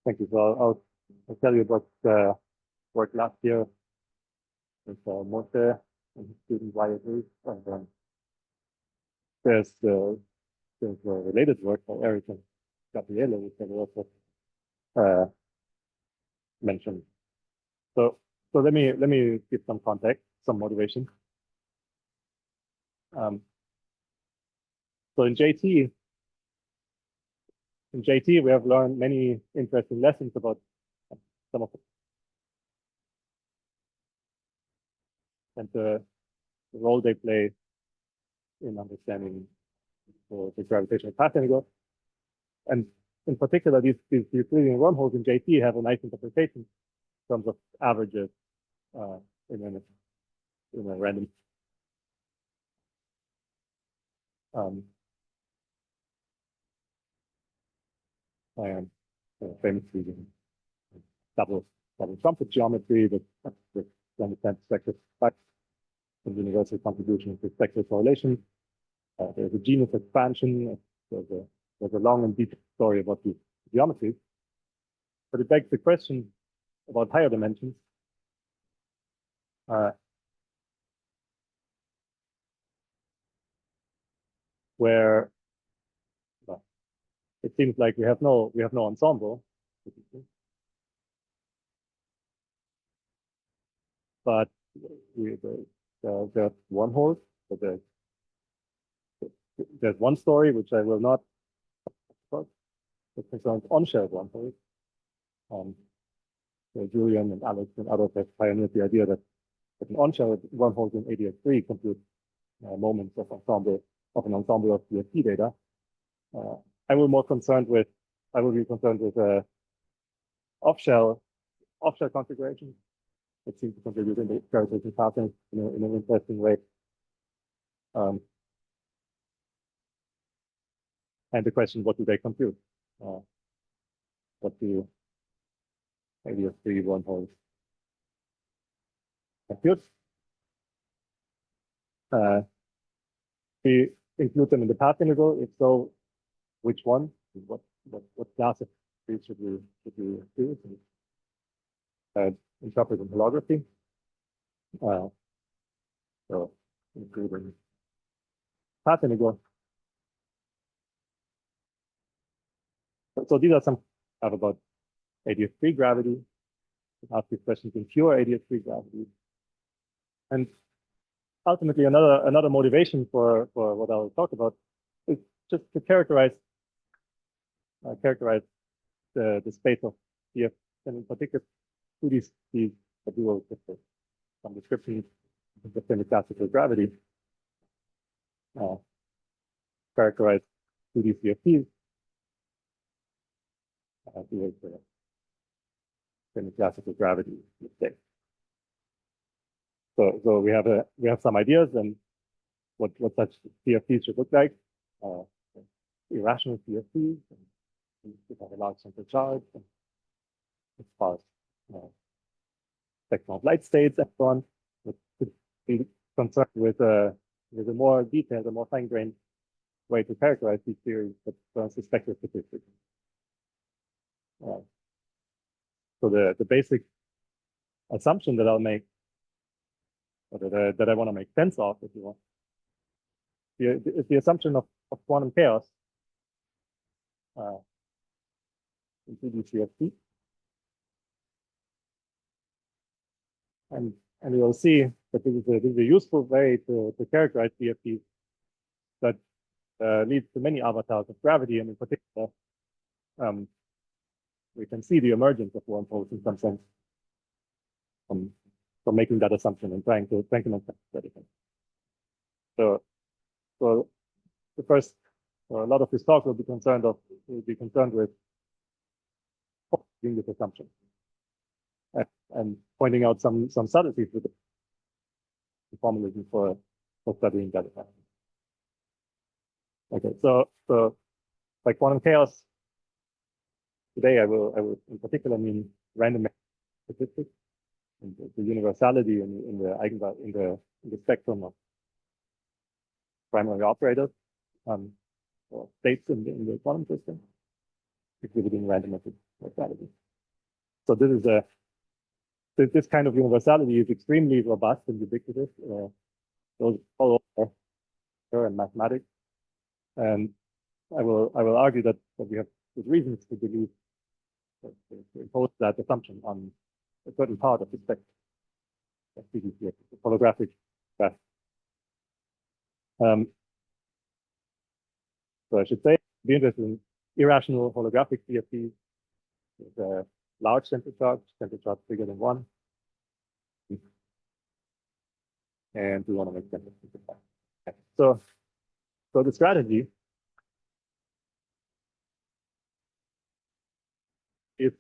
Thank you. So I'll tell you about work last year with Moshe and his student YA3, and then there's the related work by Eric and Gabriele, which I will also mention. So let me give some context, some motivation. So in JT, we have learned many interesting lessons about some of the and the role they play in understanding the gravitational path integral. And in particular, these Euclidean wormholes in JT have a nice interpretation in terms of averages in a random. And famously double trumpet geometry with understand spectral effects and universal contribution to spectral correlation. There's a genus expansion. There's a long and deep story about the geometry, but it begs the question about higher dimensions. Where it seems like we have no ensemble, but there's wormholes. So there's one story which I will not talk about. It concerns on-shell wormholes. Julian and Alex and others have pioneered the idea that an on-shell wormholes in AdS3 compute moments of an ensemble of DSP data. I will be concerned with off-shell configuration. It seems to contribute in the gravitational pattern in an interesting way. And the question, what do they compute? What do AdS3 wormholes compute? We include them in the path integral. If so, which one? What class of these should we do? Interpret in holography. So including path integral. So these are some stuff about AdS3 gravity. Ask these questions in pure AdS3 gravity. And ultimately, another motivation for what I'll talk about is just to characterize the space of DF, and in particular, to these that we will get some description of the semi-classical gravity. Characterize 2D CFTs. Towards the semi-classical gravity mistake. So we have some ideas and what such CFTs should look like. Irrational CFTs, and have a large central charge, and as far as spectrum of light states and so on. But to be concerned with a more detailed, a more fine-grained way to characterize these theories that concerns the spectral statistics. So the basic assumption that I'll make, or that I want to make sense of, if you want, is the assumption of quantum chaos in 2D CFT. And you'll see that this is a useful way to characterize CFTs that leads to many avatars of gravity, and in particular, we can see the emergence of wormholes in some sense from making that assumption and trying to make sense of everything. So the first, or a lot of this talk will be concerned with this assumption and pointing out some subtleties with the formalism for studying that effect. Okay, so by quantum chaos, today I will in particular mean random statistics and the universality in the spectrum of primary operators. or states in the quantum system exhibiting random universality. So this kind of universality is extremely robust and ubiquitous. Those all over in mathematics, and I will argue that we have good reasons to believe to impose that assumption on a certain part of the spectrum. The holographic graph. So I should say, be interested in irrational holographic CFTs with a large central charge bigger than 1. And we want to make them simplified. Okay. So the strategy is,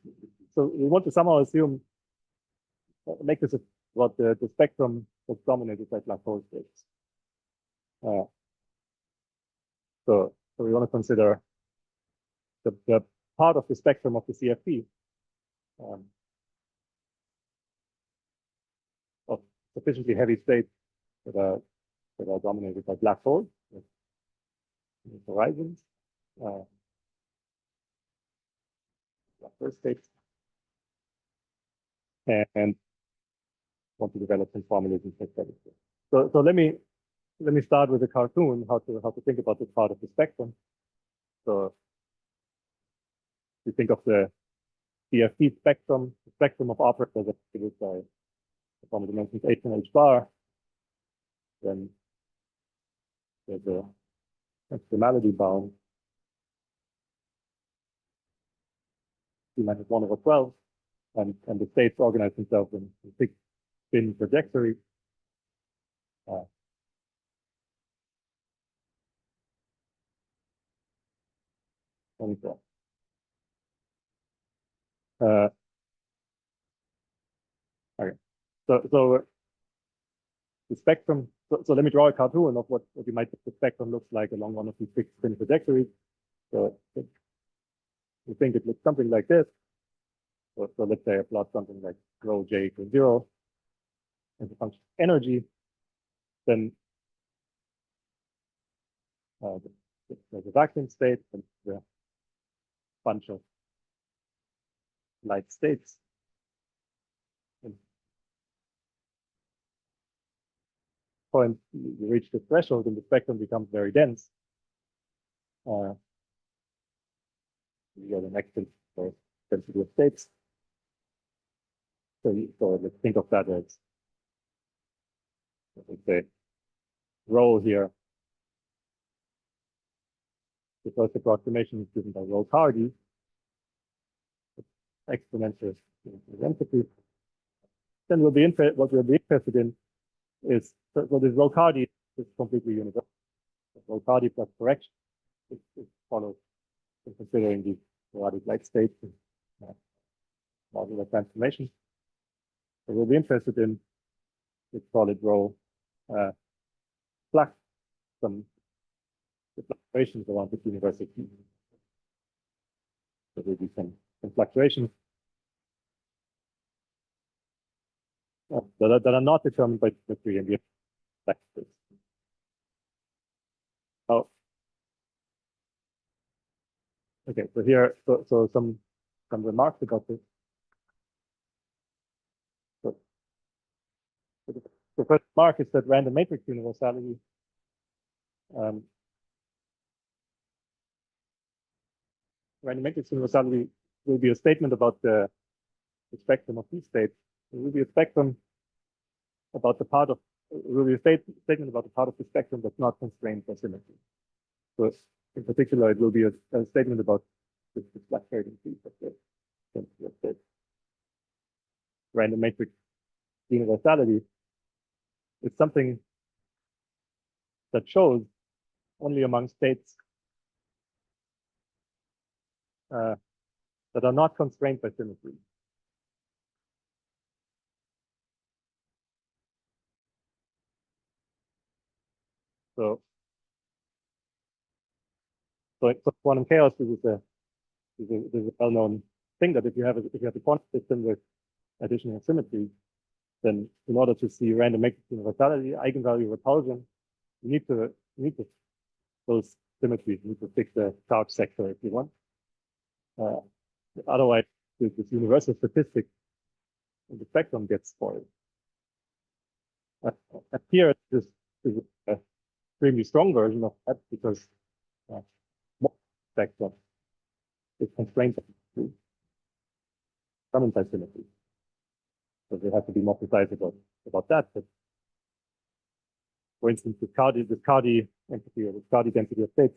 so we want to somehow assume, make this what the spectrum was dominated by black hole states. So we want to consider the part of the spectrum of the CFT of sufficiently heavy states that are dominated by black holes with horizons, black hole states, and want to develop some formalism for that. So let me start with a cartoon how to think about this part of the spectrum. So you think of the CFT spectrum, the spectrum of operators activated by the formal dimensions H and H bar. Then there's a extremality bound C-1/12, and the states organize themselves in fixed spin trajectory. Okay. So the spectrum. So let me draw a cartoon of what you might think the spectrum looks like along one of these fixed spin trajectories. So you think it looks something like this. So let's say I plot something like rho j equals 0 as a function of energy. Then there's a vacuum state and a bunch of light states. And point you reach the threshold and the spectrum becomes very dense. You get an extra density of states. So let's think of that as, let's say, rho here. The first approximation is given by rho Cardi, exponential density. Then what we'll be interested in is, so this rho Cardi is completely universal. Rho Cardi plus correction is followed in considering these periodic light states and modular transformation. So we'll be interested in, let's call it rho flux, some fluctuations around this universal key. So there'll be some fluctuations that are not determined by symmetry, and we have this. Oh, okay. So here, so some remarks about this. So the first remark is that random matrix universality random matrix universality will be a statement about the spectrum of these states. It will be a spectrum about the part of, it will be a statement about the part of the spectrum that's not constrained by symmetry. So in particular, it will be a statement about the fluctuating fees of the random matrix universality. It's something that shows only among states that are not constrained by symmetry. So quantum chaos is a well-known thing that if you have a quantum system with additional symmetry, then in order to see random matrix universality, eigenvalue repulsion, you need to those symmetry. You need to fix the charge sector if you want. Otherwise, this universal statistic in the spectrum gets spoiled. Here, this is an extremely strong version of that because spectrum is constrained to some anti-symmetry. So they have to be more precise about that. But for instance, this Cardi entity or this Cardi density of states,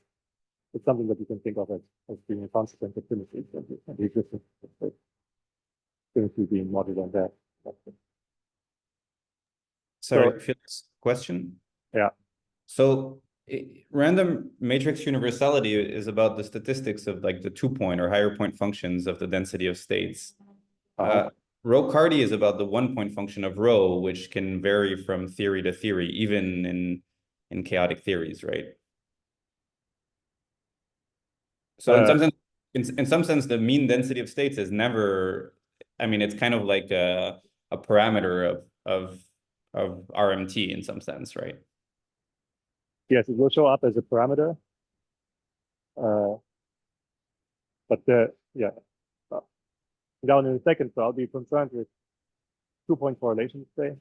it's something that you can think of as being a consequence of symmetry and the existence of symmetry being modeled on that. Sorry, Felix, question? Yeah. So random matrix universality is about the statistics of like the 2-point or higher point functions of the density of states. Rho Cardi is about the 1-point function of rho, which can vary from theory to theory, even in chaotic theories, right? So in some sense, the mean density of states is never, I mean, it's kind of like a parameter of RMT in some sense, right? Yes, it will show up as a parameter. But down in a second, so I'll be concerned with 2-point correlations, say.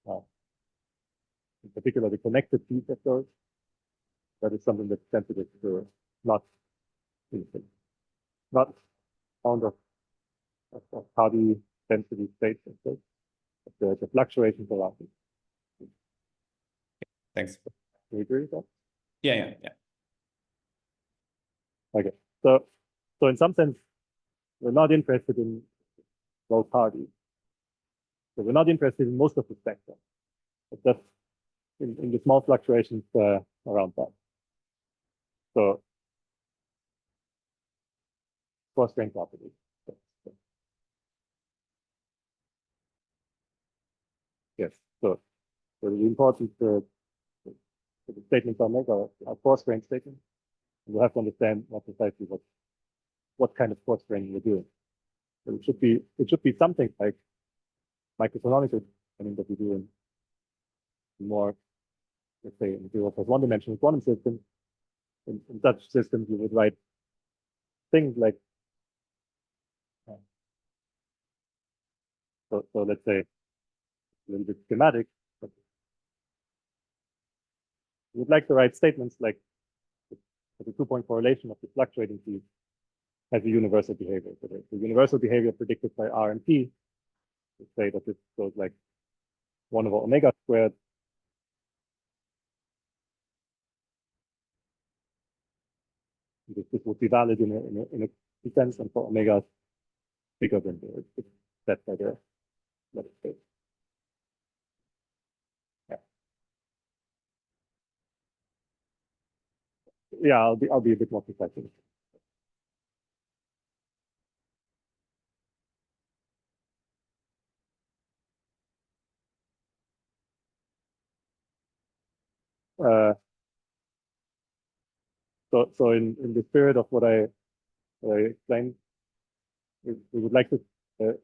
In particular, the connected piece of those. That is something that's sensitive to not found of Cardi density states, but the fluctuations around it. Thanks. Do you agree with that? Yeah. Okay. So in some sense, we're not interested in low Cardi. So we're not interested in most of the spectrum, but just in the small fluctuations around that. So coarse-grained properties. Yes. So the important the statements I make are coarse-grained statements. And we have to understand more precisely what kind of coarse-graining we're doing. So it should be something like microcanonical that we do in more, let's say, in 0+1 dimensional quantum systems. In such systems, you would write things like so let's say a little bit schematic, but you would like to write statements like the 2-point correlation of the fluctuating field has a universal behavior. So the universal behavior predicted by R and P, let's say that this goes like 1 over omega squared. This would be valid in a sense, and for omega bigger than the set by the letter space. Yeah, I'll be a bit more precise. So in the spirit of what I explained, we would like the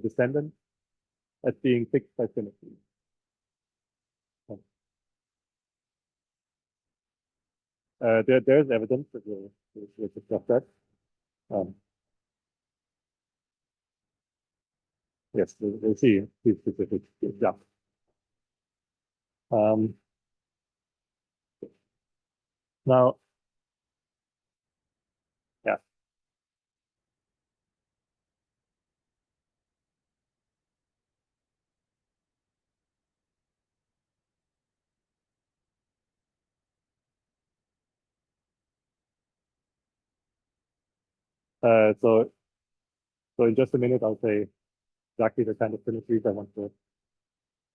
descendant as being fixed by symmetry. There's evidence that we'll discuss that. Yes, we'll see these specific examples. Now, yeah. So in just a minute, I'll say exactly the kind of symmetries I want to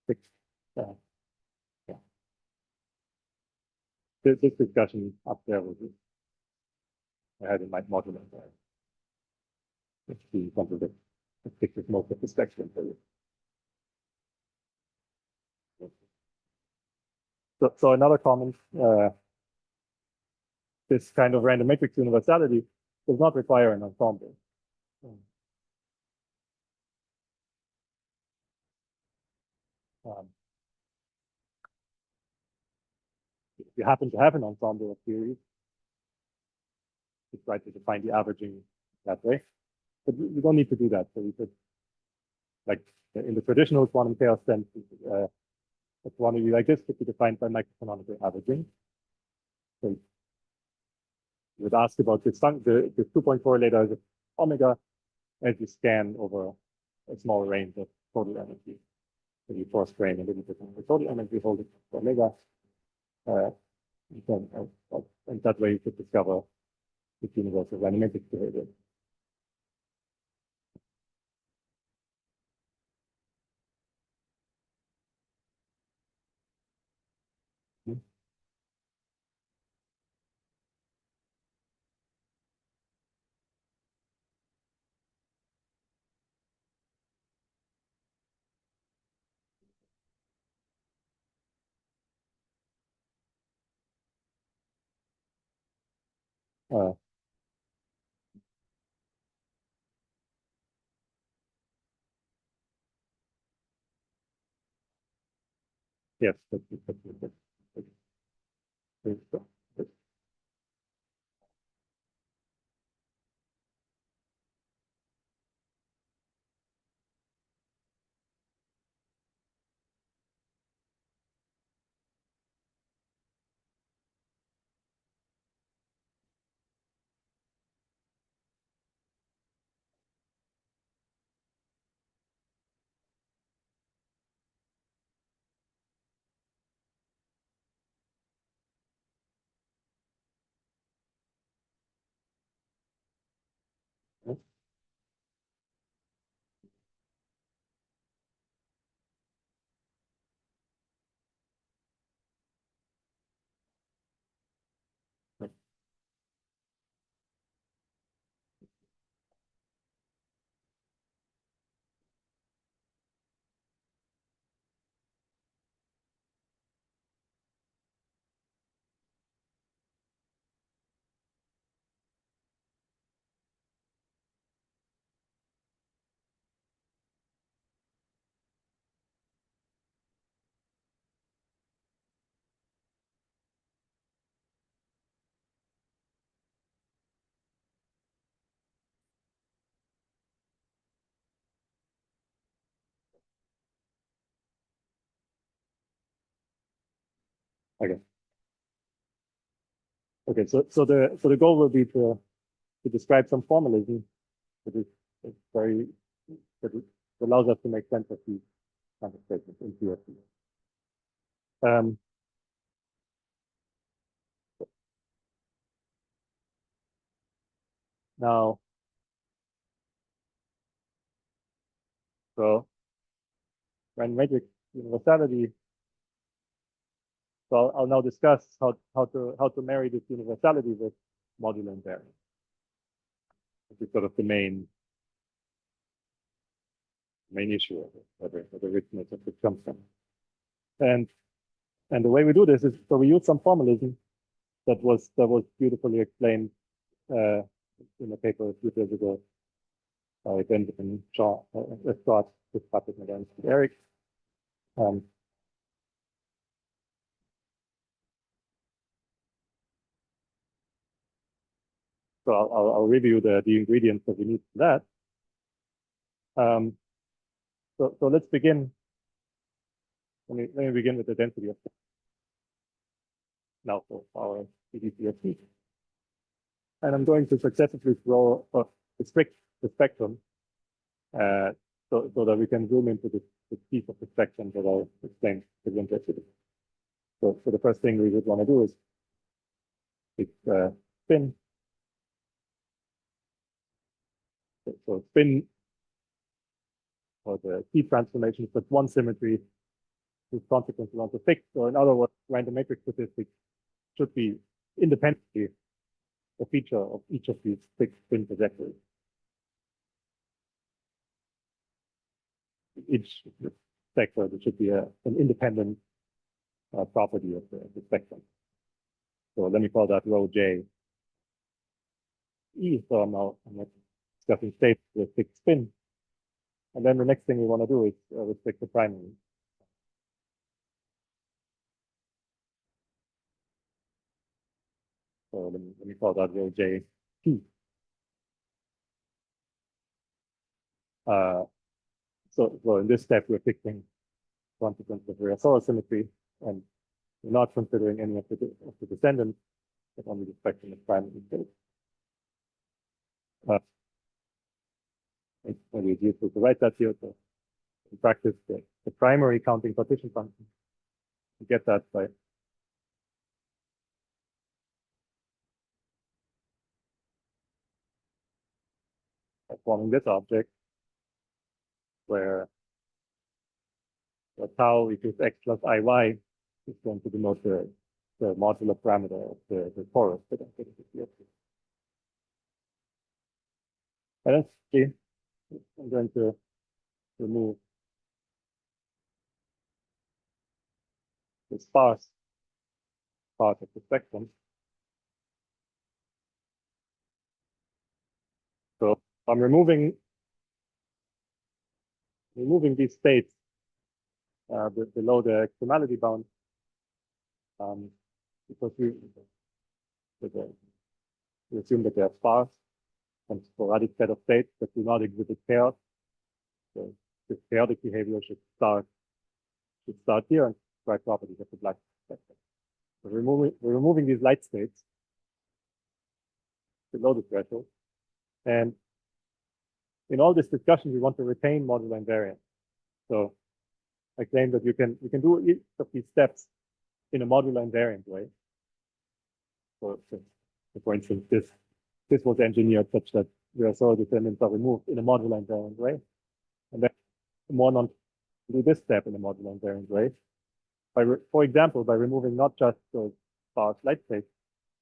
fix. Yeah. This discussion up there was I had in my module. It's the something that fixes most of the spectrum for you. So another comment, this kind of random matrix universality does not require an ensemble. If you happen to have an ensemble of theories, to try to define the averaging that way. But you don't need to do that. So you could, like in the traditional quantum chaos sense, a quantity like this could be defined by microcanonical averaging. So you would ask about this 2-point correlator as omega as you scan over a small range of total energy. So you force grain a little bit on the total energy, hold it for omega. You can, and that way you could discover this universal random behavior. Uh, yes, that's okay. Okay, so the goal will be to describe some formalism that is very that allows us to make sense of these kind of statements in PFT. Now, so when matrix universality, so I'll now discuss how to marry this universality with modular invariance. This is sort of the main issue of it, where the richness of it comes from. And the way we do this is, so we use some formalism that was beautifully explained in a paper a few years ago by Benjamin Shaw, Scott, with Patrick McGann, Eric. So I'll review the ingredients that we need for that. So let's begin. Let me begin with the density of now for our PDCFT. And I'm going to successively throw restrict the spectrum so that we can zoom into this piece of the spectrum that I'll explain with intensity. So the first thing we would want to do is spin. So spin, or the key transformation, is just one symmetry whose consequence is also fixed. Or in other words, random matrix statistics should be independently a feature of each of these fixed spin trajectories. Each sector, there should be an independent property of the spectrum. So let me call that rho J E. So I'm now discussing states with fixed spin. And then the next thing we want to do is restrict the primary. So let me call that rho J P. Uh, so in this step, we're fixing consequence of Virasoro symmetry, and we're not considering any of the descendants, but only the spectrum of primary states. It's maybe useful to write that here. So in practice, the primary counting partition function, you get that by forming this object where tau equals x plus iy is going to denote the modular parameter of the torus that I'm getting here. And then see, I'm going to remove the sparse part of the spectrum. So I'm removing these states below the extremality bound because we assume that they are sparse and sporadic set of states that do not exhibit chaos. So this chaotic behavior should start here and describe properties of the black spectrum. So we're removing these light states below the threshold. And in all this discussion, we want to retain modular invariance. So I claim that you can do each of these steps in a modular invariant way. So for instance, this was engineered such that Virasoro descendants are removed in a modular invariant way. And then more on do this step in a modular invariant way. For example, by removing not just those sparse light states,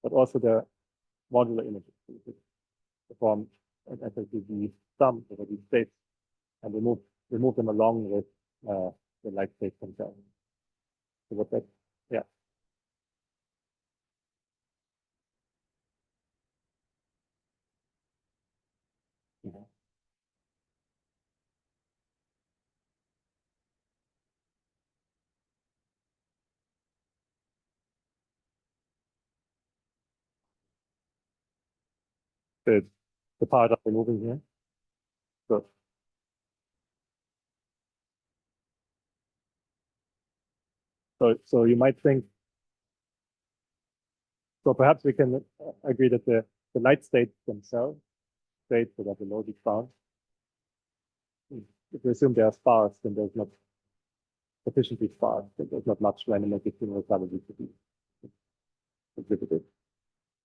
but also the modular images. To form an FSDB sum over these states and remove them along with the light states themselves. So what that, yeah. Mhm. The part I'm removing here. So you might think, so perhaps we can agree that the light states themselves, states that are below this bound, if we assume they are sparse, then there's not sufficiently sparse, then there's not much random universality to be exhibited.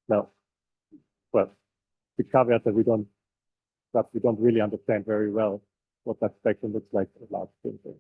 Now, well, the caveat that we don't really understand very well what that spectrum looks like at large scale.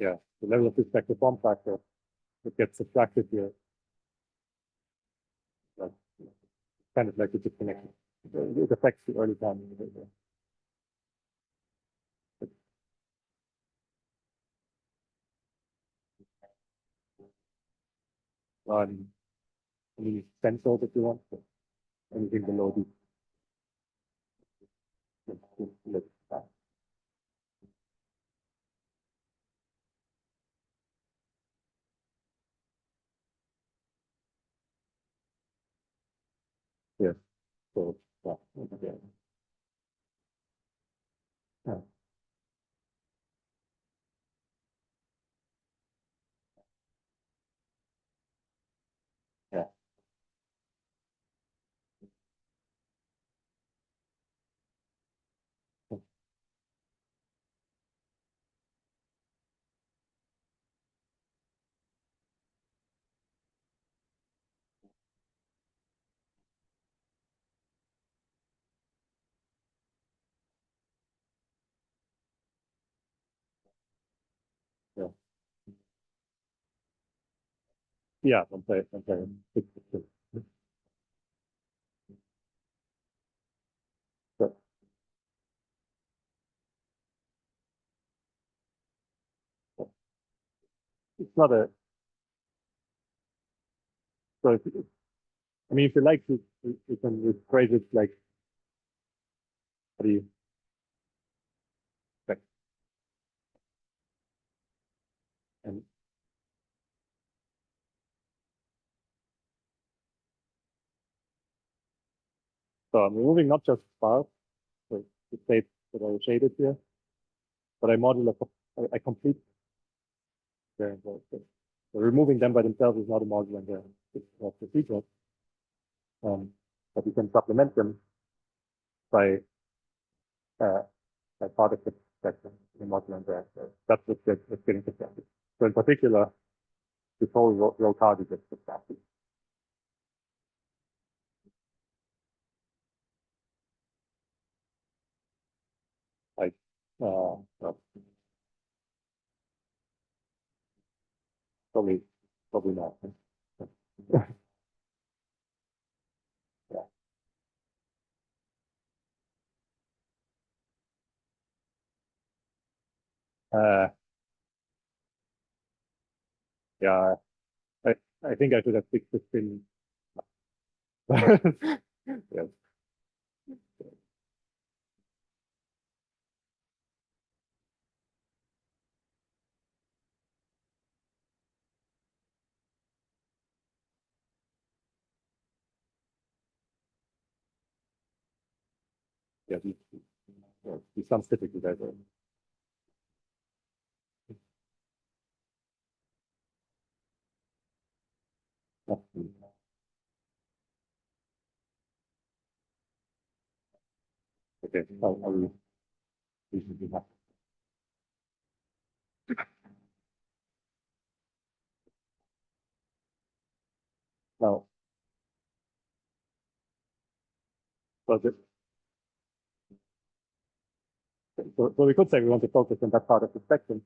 yeah, the level of this vector form factor that gets subtracted here. Like, kind of like a disconnection. It affects the early time. Any sensor that you want, anything below the. Yeah. So yeah. Okay. Yeah. Yeah. Yeah. Yeah. Once I fix it. So it's not a. So I mean, if you like, you can rephrase it like, how do you expect? And so I'm removing not just bars, so the states that are shaded here, but I model I complete their involved. So removing them by themselves is not a model and it's not procedure. But you can supplement them by uh, by part of the section, the model and there. So that's what's getting subtracted. So in particular, this whole row card gets subtracted. Like well, probably not. Yeah. Uh, yeah, I, I think I should have fixed this thing. Yes. Yeah, these sums typically diverge. Okay, I'll reasonably happy. Now, so, so we could say we want to focus on that part of the spectrum.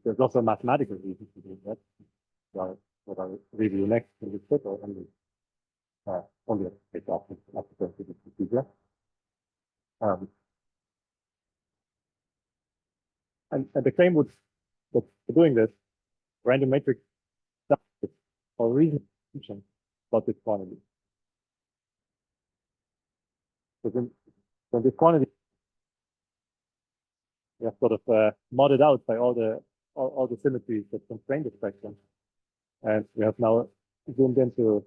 There's also a mathematical reason to do that. What I'll review next in this paper, only take after going through this procedure. And the claim would that for doing this, random matrix or reason about this quantity. So this quantity we have sort of modded out by all the symmetries that constrain the spectrum, and we have now zoomed into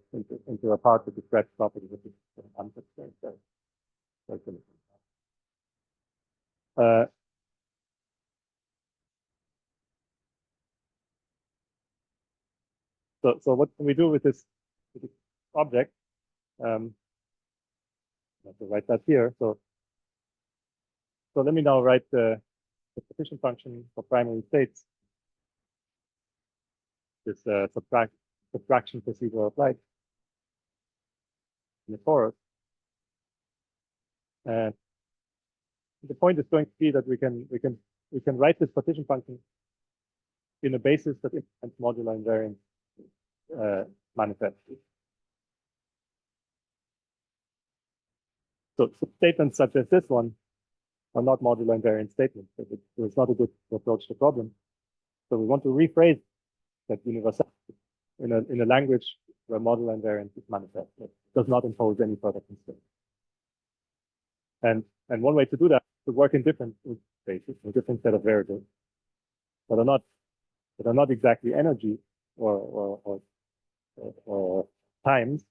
a part that describes properties of this unconstrained symmetry. So what can we do with this object? I have to write that here. So let me now write the partition function for primary states. This subtraction procedure applied in the torus. And the point is going to be that we can write this partition function in a basis that implements modular invariant manifest. So statements such as this one are not modular invariant statements. It's not a good approach to the problem. So we want to rephrase that universality in a language where modular invariance is manifest. It does not impose any further constraints. And one way to do that is to work in different spaces, a different set of variables that are not exactly energy or times,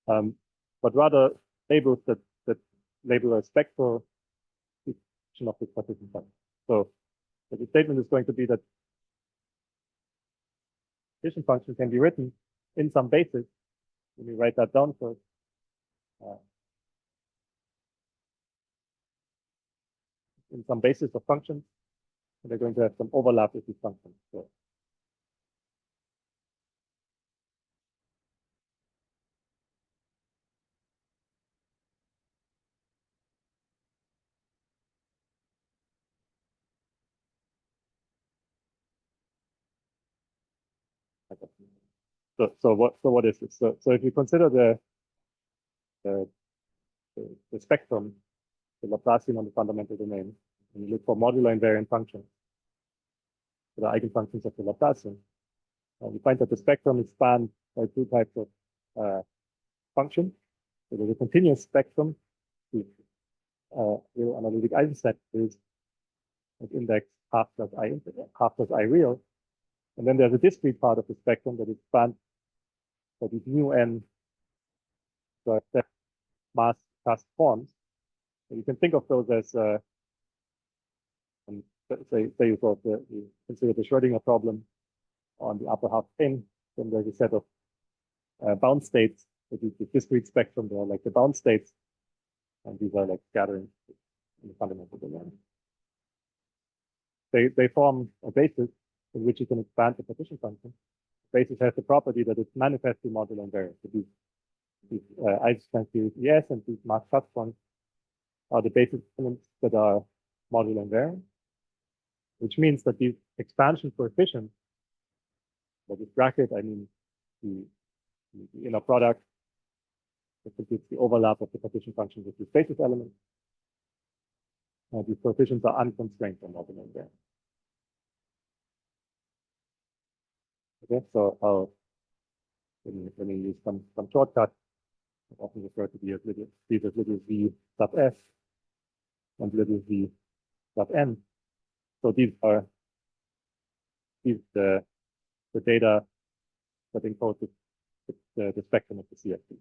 but rather labels that label a spectral description of this partition function. So the statement is going to be that partition function can be written in some basis. Let me write that down first. In some basis of functions, and they're going to have some overlap with these functions. So what is this? So if you consider the spectrum, the Laplacian on the fundamental domain, and you look for modular invariant functions, the eigenfunctions of the Laplacian, we find that the spectrum is spanned by two types of functions. So there's a continuous spectrum, the real analytic eigenset is at index half plus I real. And then there's a discrete part of the spectrum that is spanned by these mu n mass cast forms. So you can think of those as say you consider the Schrödinger problem on the upper half plane. Then there's a set of bound states. So the discrete spectrum, they are like the bound states, and these are like scattering in the fundamental domain. They form a basis in which you can expand the partition function. The basis has the property that it's manifestly modular invariant. So these Eisenstein series ES and these mass transforms are the basis elements that are modular invariant, which means that these expansion coefficients, by this bracket, I mean the inner product that computes the overlap of the partition function with these basis elements. These coefficients are unconstrained from modular invariant. Okay, so let me use some shortcut. I often refer to these as little v sub s and little v sub n. So these are the data that encode the spectrum of the CFT.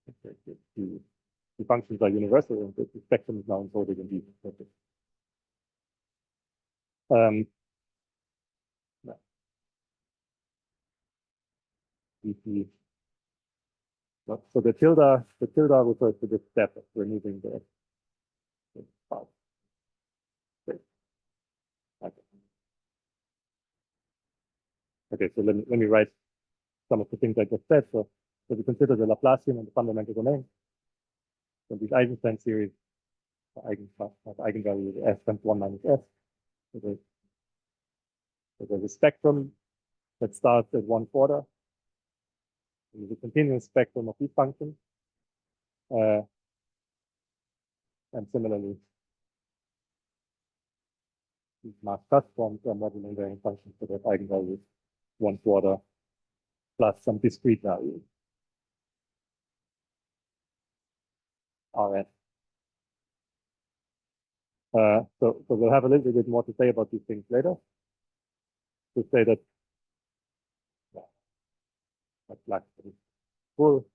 Okay, the functions are universal, and the spectrum is now encoded in these. Okay. So the tilde refers to this step of removing the part. Okay, so let me write some of the things I just said. So we consider the Laplacian and the fundamental domain. So these Eisenstein series eigenvalue s times 1 minus s. So there's a spectrum that starts at 1/4. There's a continuous spectrum of these functions. And similarly, these mass transforms are modular invariant functions that have eigenvalues 1/4 plus some discrete value, Rn. So we'll have a little bit more to say about these things later. To say that black is full.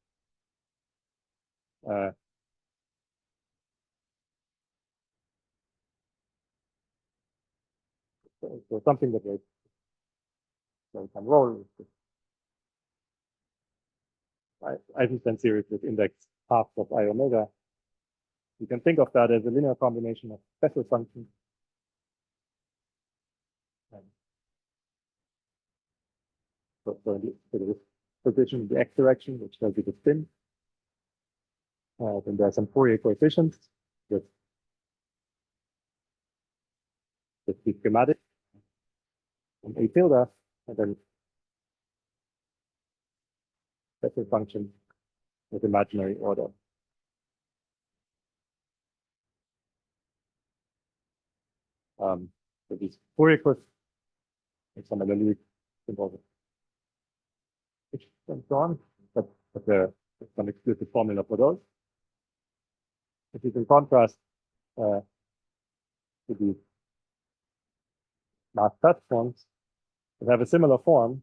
So something that we can roll is Eisenstein series with index half of I omega. You can think of that as a linear combination of special functions. So this position in the x direction, which tells you the spin. Then there are some Fourier coefficients with the schematic. and A tilde, and then special function with imaginary order. So these Fourier course, and some analytic involved and so on, but there's some explicit formula for those. If you can contrast to the mass touch forms that have a similar form,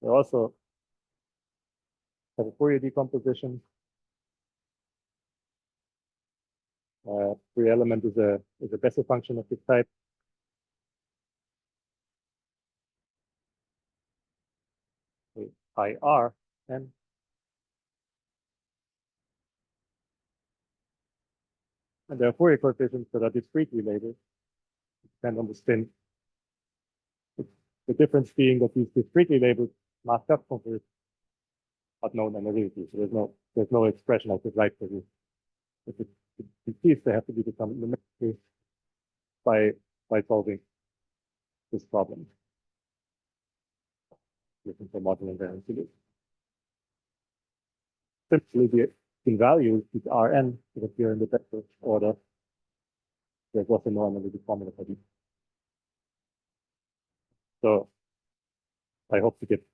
they also have a Fourier decomposition. Free element is a Bessel function of this type. IR and there are Fourier coefficients that are discretely labeled, depend on the spin. The difference being that these discretely labeled mass touch functions are known analytically. So there's no expression I could write for this. If it's decreased, they have to be determined numerically by solving this problem. Looking for modular invariant solution. Simply the values, these Rn that appear in the vector order, there's also no analytic formula for these. So I hope to get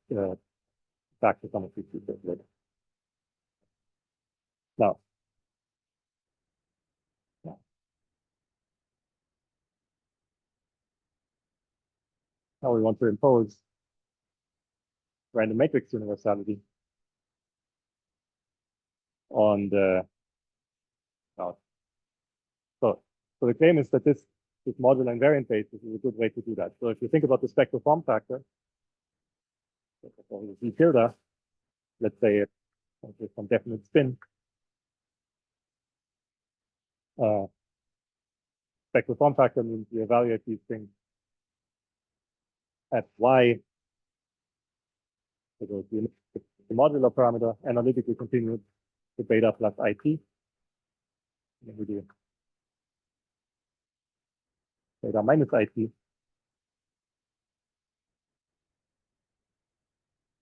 back to some of these details later. Now we want to impose random matrix universality on the so the claim is that this modular invariant basis is a good way to do that. So if you think about the spectral form factor, Z tilde, let's say there's some definite spin. Spectral form factor means you evaluate these things at Y. So the modular parameter analytically continued to beta plus IT. And then we do beta minus IT.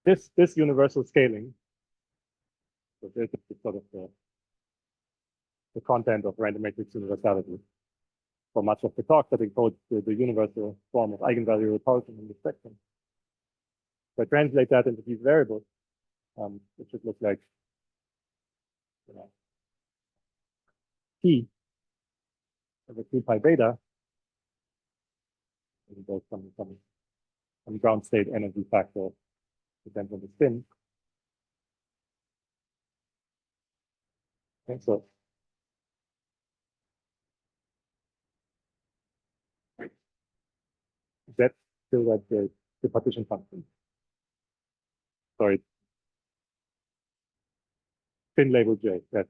This universal scaling, so this is sort of the content of random matrix universality. For much of the talk that encodes the universal form of eigenvalue repulsion in the spectrum. So I translate that into these variables, which should look like T over 2 pi beta. And there's some ground state energy factor depends on the spin. Okay, so that's still like the partition function. Sorry. Spin label J. That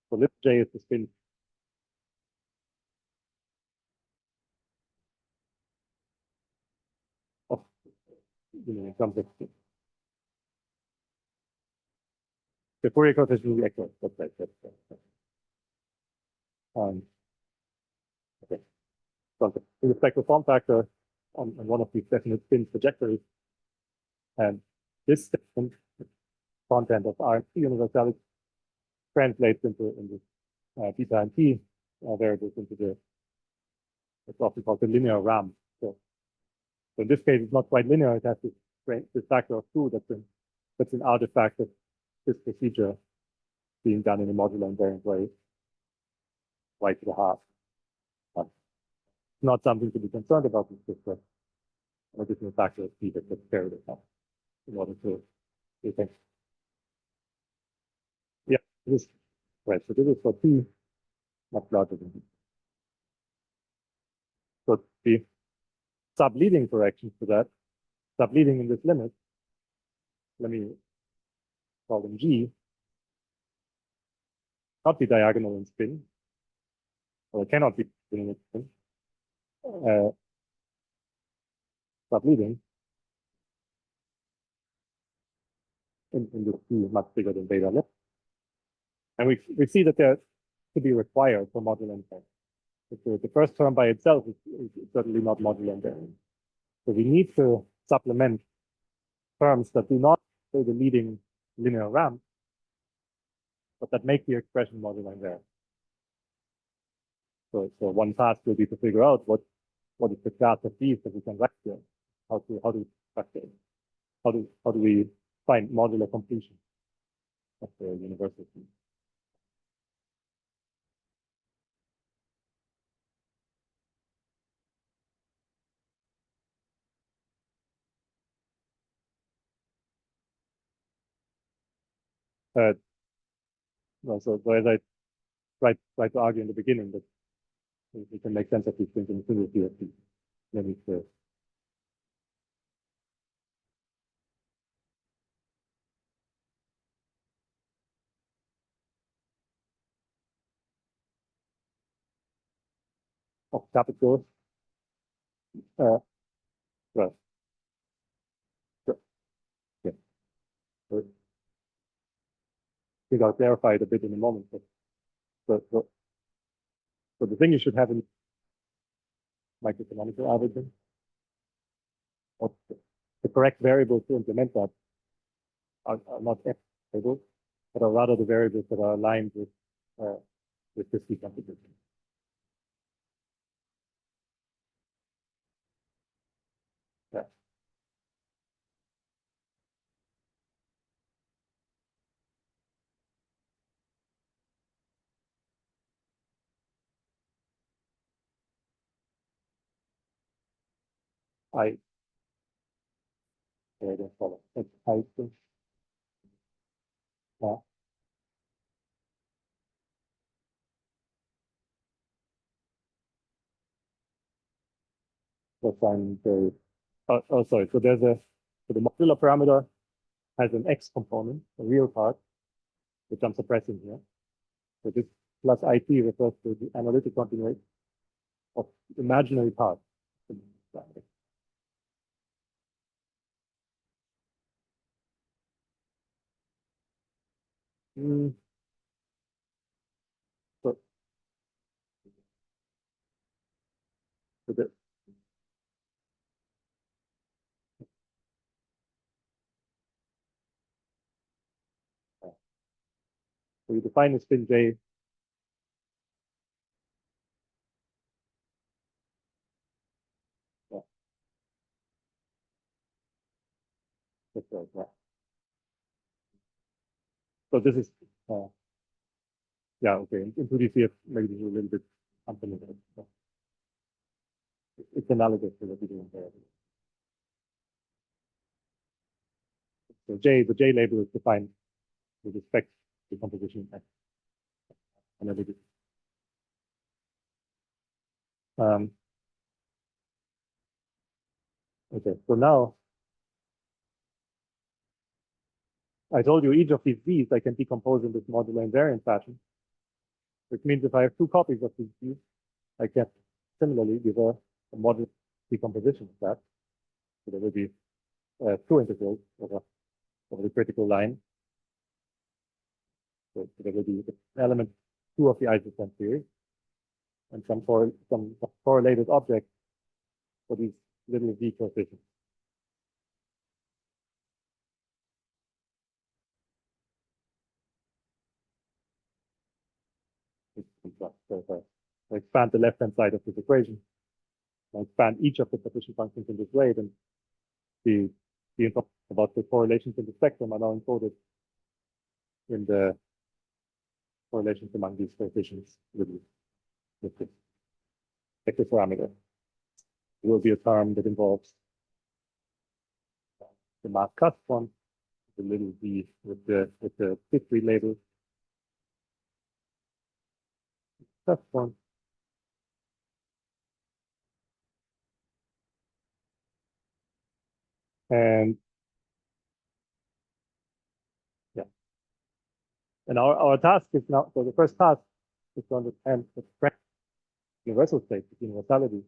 so little J is the spin. Of in terms of the Fourier coefficient is the echo. That's right. Okay. So in the spectral form factor on one of these definite spin trajectories, and this different content of RMC universality translates into beta and T variables into it's often called the linear RAM. So in this case, it's not quite linear. It has this factor of 2 that's an artifact of this procedure being done in a modular invariant way, Y to the half. Not something to be concerned about. It's just an additional factor of T that gets carried out in order to do things. Yeah, this right. So this is for T much larger than T. So the subleading corrections to that, subleading in this limit, let me call them G, not be diagonal in spin, or it cannot be in spin. Subleading in this T is much bigger than beta. And we see that they're to be required for modular invariant. The first term by itself is certainly not modular invariant. So we need to supplement terms that do not play the leading linear ramp, but that make the expression modular invariant. So one task will be to figure out what is the class of these that we can write here. How do we find modular completion of the universal field? So as I tried to argue in the beginning, that we can make sense of these things in a single CFT. Then it's of capital. Well, so, yeah. So, I think I'll clarify it a bit in a moment. But so the thing you should have in microcanonical algorithm, or the correct variables to implement that are not F variables, but are rather the variables that are aligned with this decomposition. Yeah. I don't follow. It's I think. Yeah. Define the sorry. So the modular parameter has an X component, a real part, which I'm suppressing here. So this plus IT refers to the analytic continuation of imaginary parts. Mm. So, so, the, so you define a spin J. Yeah, that's right. Yeah. So this is yeah, okay. In 2D maybe this is a little bit unfamiliar. So it's analogous to what we do in there. So the J label is defined with respect to composition and everything. Okay, so now I told you each of these V's I can decompose in this modular invariant fashion, which means if I have two copies of these V's, I can similarly give a modular decomposition of that. So there will be two integrals over the critical line. So there will be element 2 of the isoscene theory and some correlated object for these little V coefficients. So if I expand the left-hand side of this equation, I expand each of the partition functions in this way, then the information about the correlations in the spectrum are now encoded in the correlations among these coefficients with this vector parameter. There will be a term that involves the mask cut one, the little v with the history label, cut one. And yeah. And our task is now, so the first task is to understand the universal state, the universality,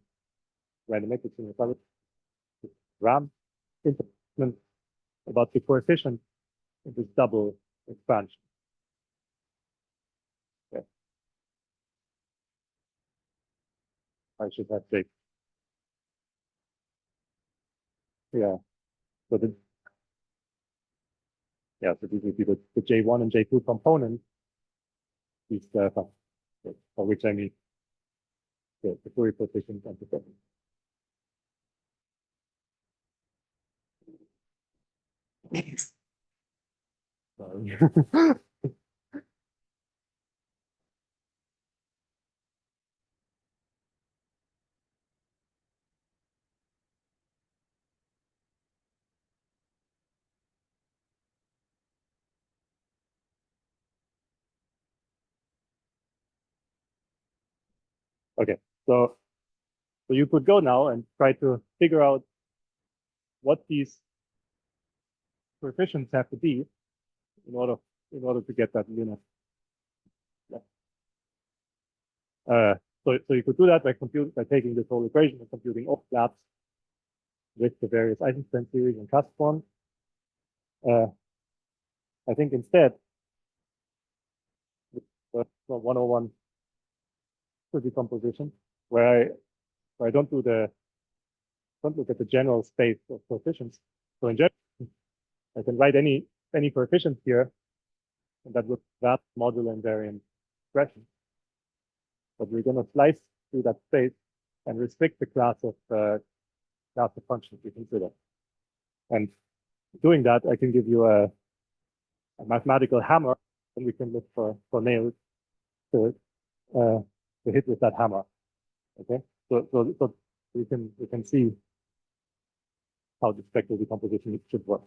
random matrix universality, RAM interpretation about the coefficient of this double expansion. Yeah. I should have J. Yeah. So the so these would be the J1 and J2 components. These for which I need the Fourier coefficient and the thing. Sorry. Okay, so you could go now and try to figure out what these coefficients have to be in order to get that unit. So you could do that by taking this whole equation and computing overlaps with the various Eisenstein series and cusp forms. I think instead, the 101 decomposition, where I don't look at the general space of coefficients. So in general, I can write any coefficient here, and that would that modular invariant expression. But we're going to slice through that space and restrict the class of functions we consider. And doing that, I can give you a mathematical hammer, and we can look for nails to hit with that hammer. Okay, so we can see how the spectral decomposition should work.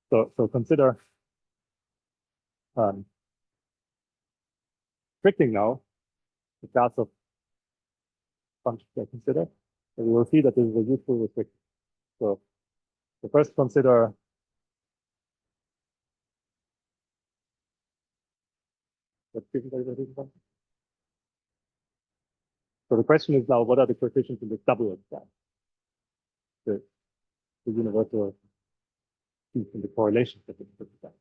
So consider restricting now the class of functions I consider. And we will see that this is a useful restriction. So first consider what function. So the question is now, what are the coefficients in this double class? The universal piece in the correlation that it's that.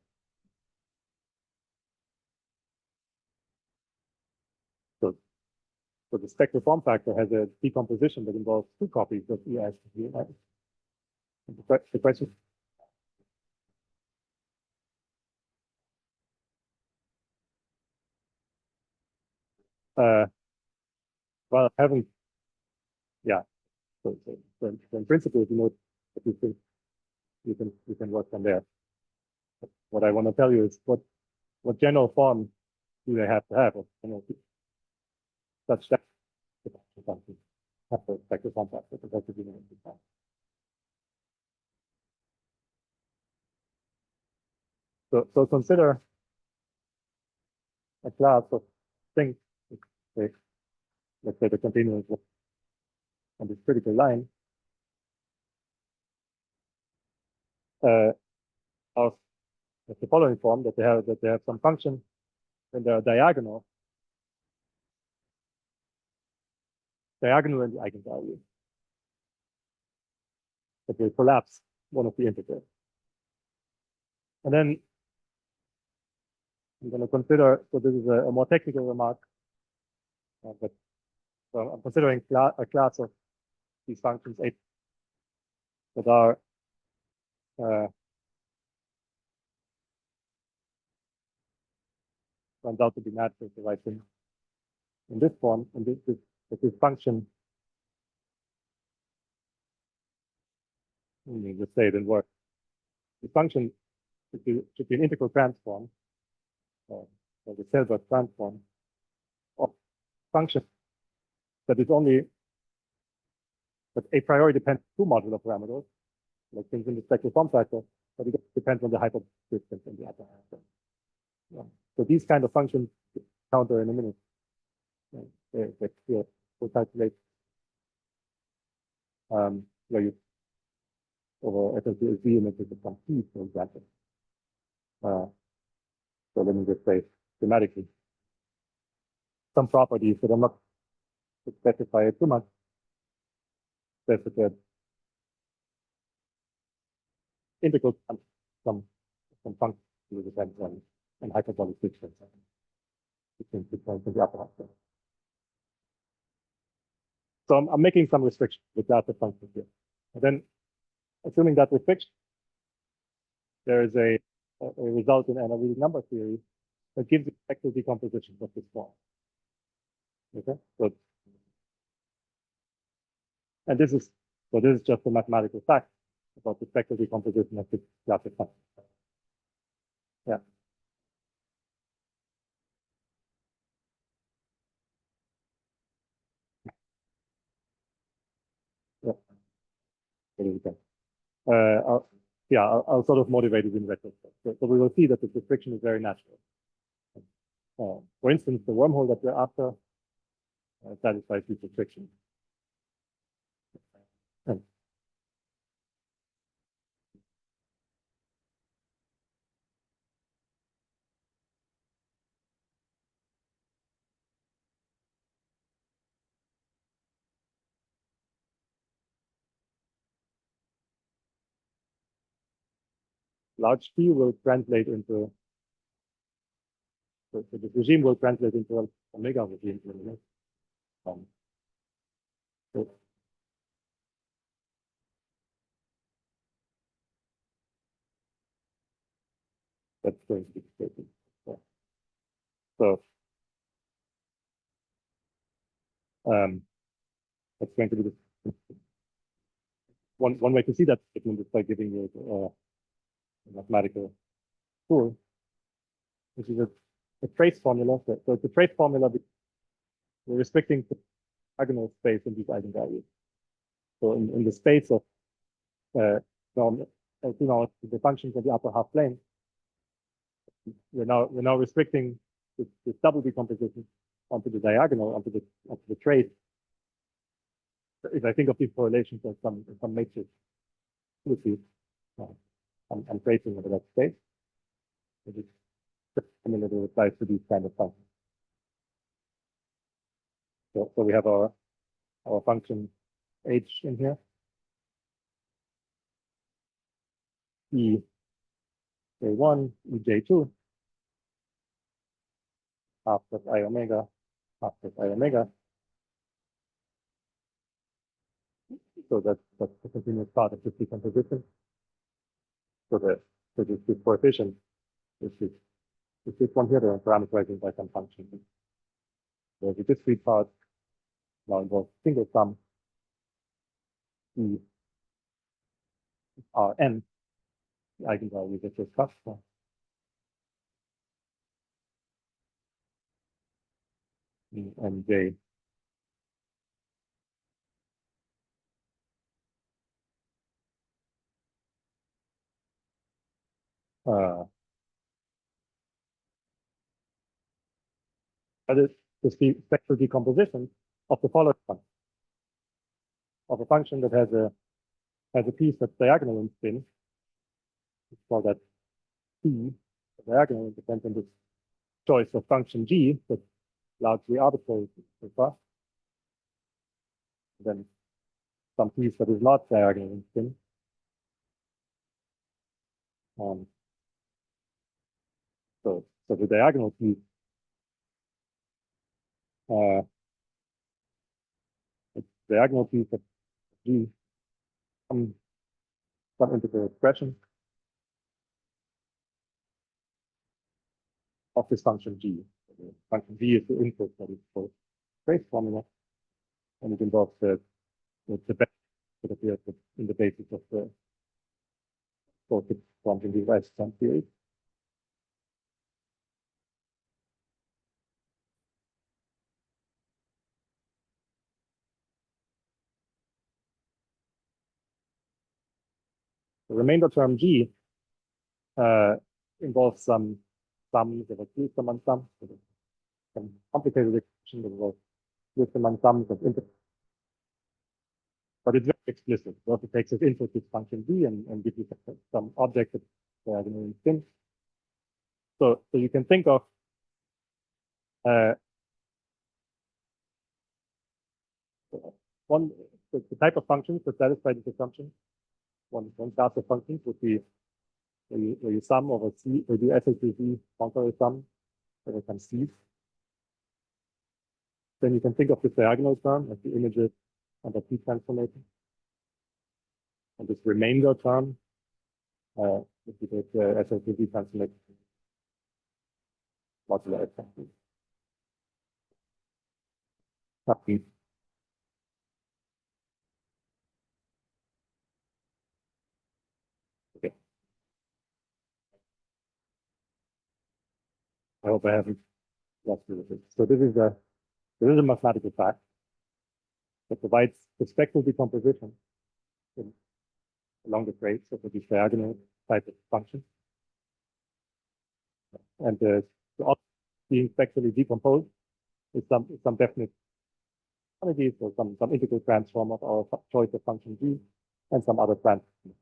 So the spectral form factor has a decomposition that involves two copies of ES and ES. The question. Well, yeah. So in principle, if you know what you think, you can work from there. But what I want to tell you is what general form do they have to have? Such that have the spectral form factor because that's the So consider a class of things, let's say the continuous on this critical line of the following form, that they have some function and they are diagonal in the eigenvalue that will collapse one of the integrals. And then I'm going to consider, so this is a more technical remark, but so I'm considering a class of these functions that are turns out to be natural to write in this form, and this function, let me just say it in words. The function should be an integral transform, or the Selberg transform of function that is only that a priori depends on two modular parameters, like things in the spectral form factor, but it depends on the hyperdistance in the other. Yeah. So these kind of functions counter in a minute. We'll calculate where you over FSD images of some P, for example. So let me just say schematically some properties that I'm not to specify it too much. Says that the integral some function depends on hyperbolic distance between 2 points in the upper half. So I'm making some restriction with that function here. And then, assuming that restriction, there is a result in analytic number theory that gives you vector decompositions of this form. Okay, so and this is just a mathematical fact about the vector decomposition of this classic function. Yeah. Yeah. I'll sort of motivate it in retrospect. So we will see that the restriction is very natural. For instance, the wormhole that we're after satisfies this restriction. Large P will translate into, so this regime will translate into an omega regime. So that's going to be the statement. So that's going to be the one way to see that statement is by giving you a mathematical tool, which is a trace formula. So it's a trace formula. We're restricting the diagonal space in these eigenvalues. So in the space of the functions of the upper half plane, we're now restricting this double decomposition onto the diagonal, onto the trace. If I think of these correlations as some matrix, you see, I'm tracing over that space. It is similar to applies to these kind of functions. So we have our function h in here. E J1, E J2, half plus I omega, half plus I omega. So that's the continuous part of this decomposition. So this coefficient is this one here, they're parameterizing by some function. So the discrete part now involves single sum E Rn, the eigenvalue that just discussed. And J. That is the spectral decomposition of the following function, of a function that has a piece that's diagonal in spin. Let's call that P, the diagonal depends on this choice of function G that's largely arbitrary so far. Then some piece that is not diagonal in spin. So the diagonal piece it's diagonal piece of G come into the expression of this function G. The function G is the input that is for trace formula, and it involves the best that appears in the basis of the function device sum theory. The remainder term G involves some sums of a some on sum, some complicated expression that involves system on sums of input. But it's very explicit. It also takes as input this function G and gives you some object that diagonal in spin. So you can think of the type of functions that satisfy this assumption. One class of functions would be where you sum over C, or do SHBC conquer sum over some C's. Then you can think of this diagonal term as the images under P transformation. And this remainder term, if you take the SL3 transformation, modular F function. Okay. I hope I haven't lost you with it. So this is a mathematical fact that provides the spectral decomposition along the traits of these diagonal type of function. And the being spectrally decomposed is some definite quantities or some integral transform of our choice of function g and some other transform.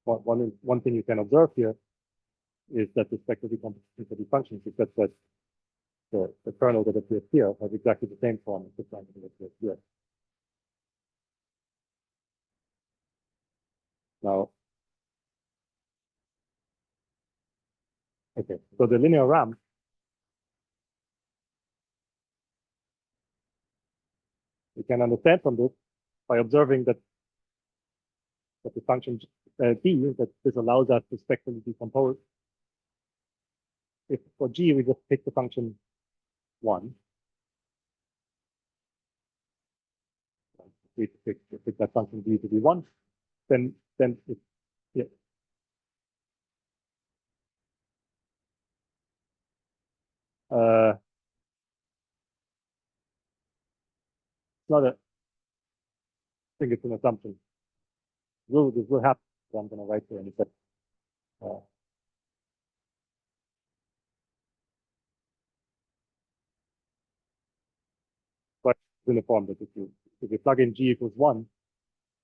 One thing you can observe here is that the spectral decomposition for these functions is that the kernel that appears here has exactly the same form as the kernel that appears here. Now, okay, so the linear ramp we can understand from this by observing that the function d, that this allows us to spectrally decompose. If for g we just pick the function 1, we pick that function d to be 1, then it, yeah. It's not a, I think it's an assumption. This will happen. So I'm going to write here and say, but uniform that if you plug in g equals 1,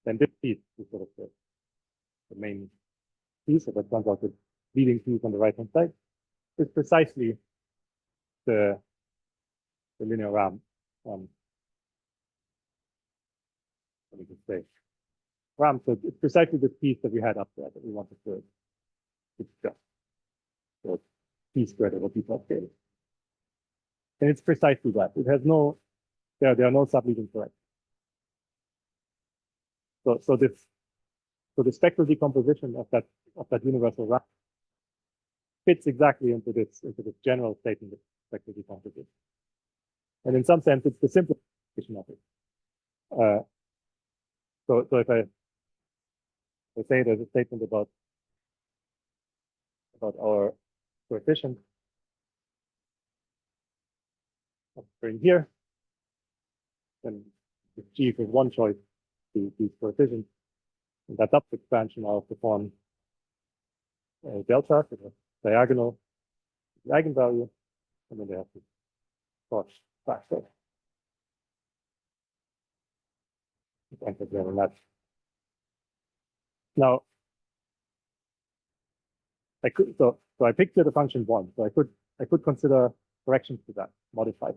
then this piece is sort of the main piece. So that turns out the leading piece on the right hand side is precisely the linear ramp. Let me just say ramp. So it's precisely the piece that we had up there that we wanted to discuss. So p squared over p plus k. And it's precisely that. It has no, there are no subleading corrections. So the spectral decomposition of that universal ramp fits exactly into this general statement of spectral decomposition. And in some sense, it's the simplification of it. So if I say there's a statement about our coefficient in here, then if g equals 1 choice to these coefficients, and that up expansion of the form delta, so the diagonal eigenvalue, and then they have to cross factor. Now, I could so I picked the function 1, so I could consider corrections to that, modified,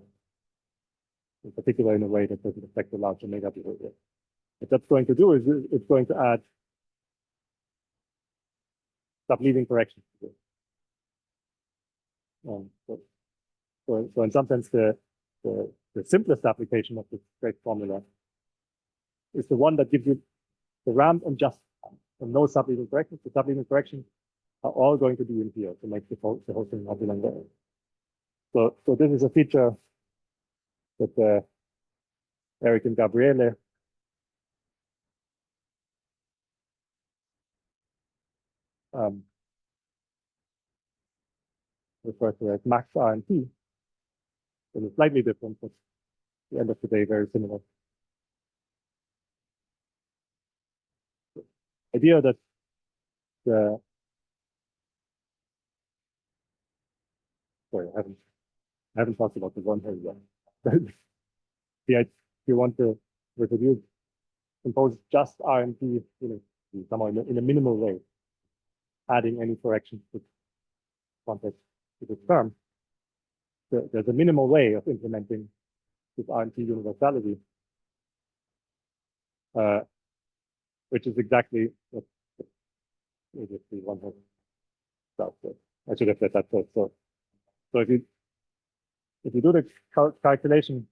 in particular in a way that doesn't affect the large omega behavior. What that's going to do is it's going to add subleading corrections to this. So in some sense, the simplest application of this great formula is the one that gives you the ramp and just and no subleading corrections. The subleading corrections are all going to be in here to make the whole thing modular there. So this is a feature that Eric and Gabriele refer to as max R and T. It's slightly different, but at the end of the day, very similar. The idea that sorry, I haven't talked about the wormhole yet. If you want to reproduce, compose just R and T, somehow in a minimal way, adding any corrections to context to this term. There's a minimal way of implementing this R and T universality, which is exactly what the wormhole. So I should have said that first. So if you do the calculation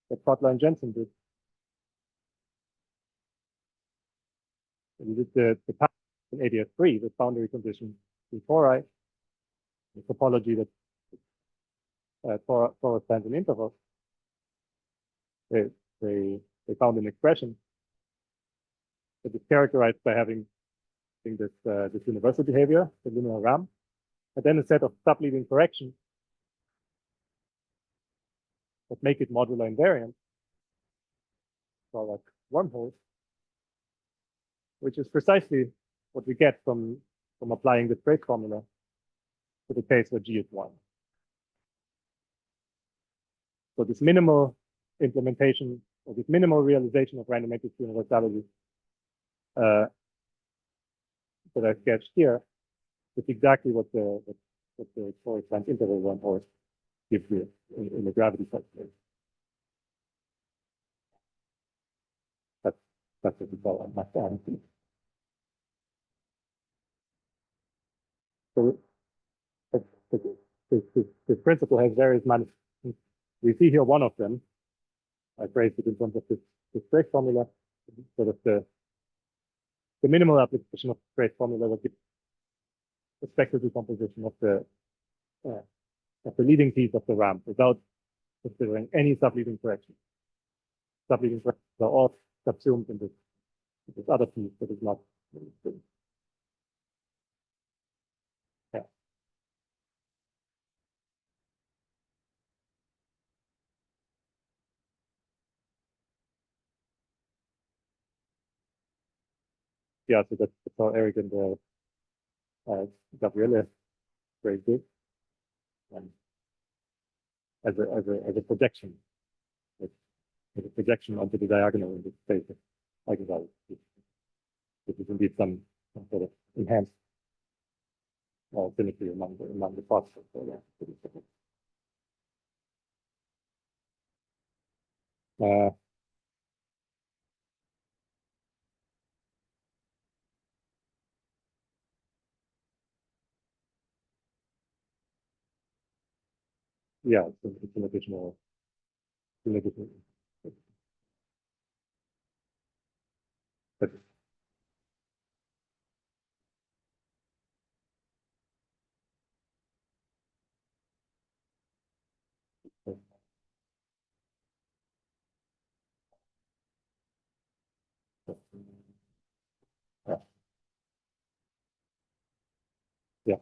that Kotler and Jensen did, and you did the path in AdS3 with boundary condition before the topology that corresponds in intervals, they found an expression that is characterized by having this universal behavior, the linear RAM, and then a set of subleading corrections that make it modular invariant, so like wormholes, which is precisely what we get from applying the trace formula to the case where G is 1. So this minimal implementation, or this minimal realization of random matrix universality that I sketched here is exactly what the corresponding interval wormhole gives you in the gravity calculation. That's what we call mathematics. So this principle has various manifestations. We see here one of them. I phrased it in terms of this trace formula, sort of the minimal application of the trace formula will give the spectral decomposition of the leading piece of the ramp without considering any subleading correction. Subleading corrections are all subsumed in this other piece that is not. Yeah. Yeah, so that's how Eric and Gabriele phrased it, and as a projection, as a projection onto the diagonal in this space of eigenvalues. This is indeed some sort of enhanced symmetry among the parts. So, yeah. Yeah, it's an additional. But, yeah. Yeah.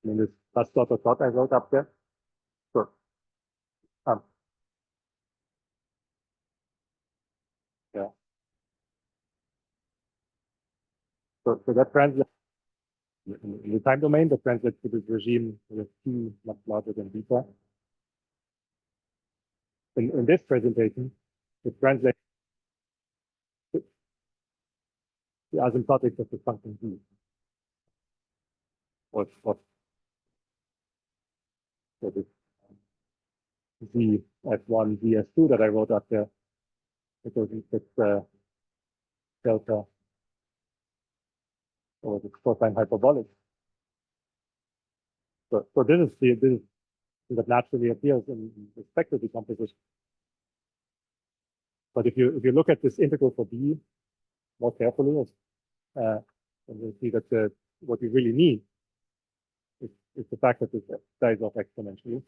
In this plus dot I wrote up there. Sure. Yeah. So that translates in the time domain, that translates to this regime with T much larger than beta. In this presentation, it translates to the asymptotics of the function G. What so this Z F1, Z S2 that I wrote up there, because it's delta or the cosine hyperbolic. So this is that naturally appears in the spectral decomposition. But if you look at this integral for B more carefully, and you'll see that what you really need is the fact that this dies off exponentially.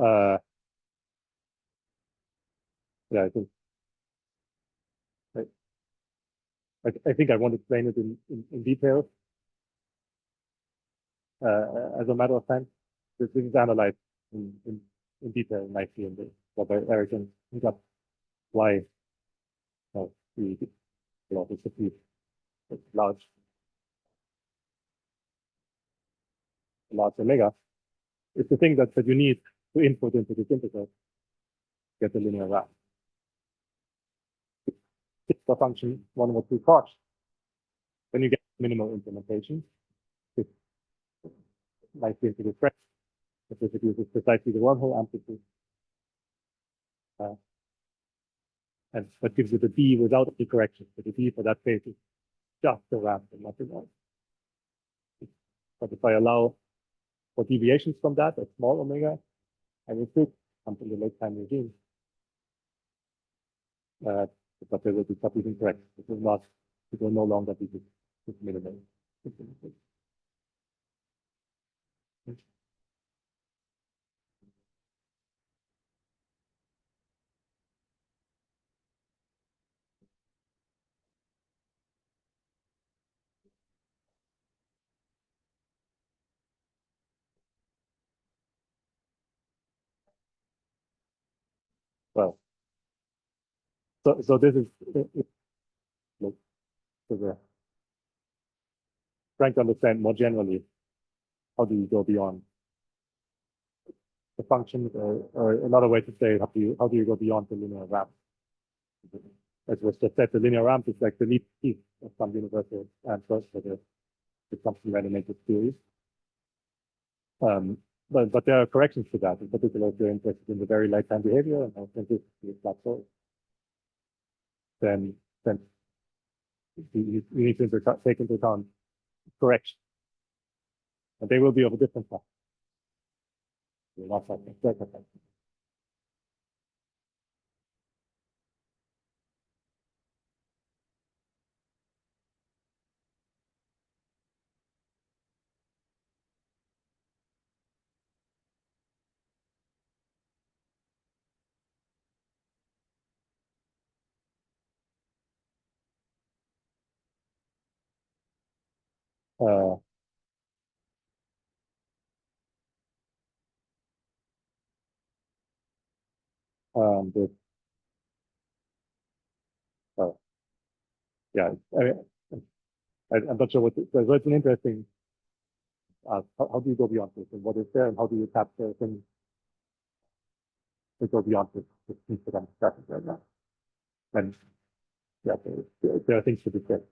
Yeah, I, I think I won't explain it in detail. As a matter of fact, this is analyzed in detail nicely in the by Eric and got why the philosophy is large omega. It's the thing that you need to input into this integral, get the linear graph. It's the function 1 over 2 cos. Then you get minimal implementation. It's nicely into this graph. If it uses precisely the wormhole amplitude. And that gives you the D without any correction. So the D for that case is just the ramp and nothing else. But if I allow for deviations from that at small omega, I will still come to the late time regime. But there will be something incorrect. It will no longer be this minimal. Well, so this is look, so trying to understand more generally how do you go beyond the function, or another way to say how do you go beyond the linear ramp? As was just said, the linear ramp is like the least piece of some universal answers for the something animated theory. But there are corrections to that, in particular if you're interested in the very light time behavior and how sensitive is plateau. Then you need to take into account correction. And they will be of a different type. Not like that. Uh, the, uh, yeah, I'm not sure so it's an interesting, how do you go beyond this and what is there and how do you capture things that go beyond this things that I'm discussing right now. And yeah, there are things to be said.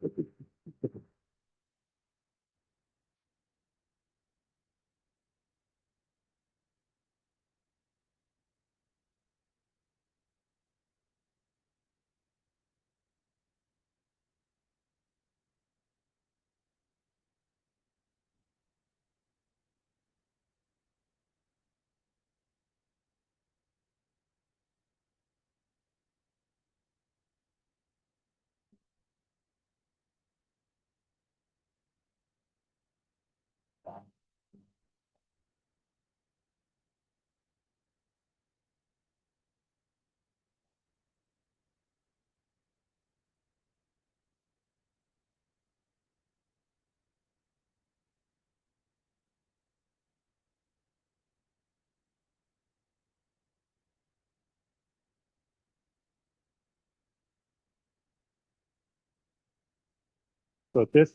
So this,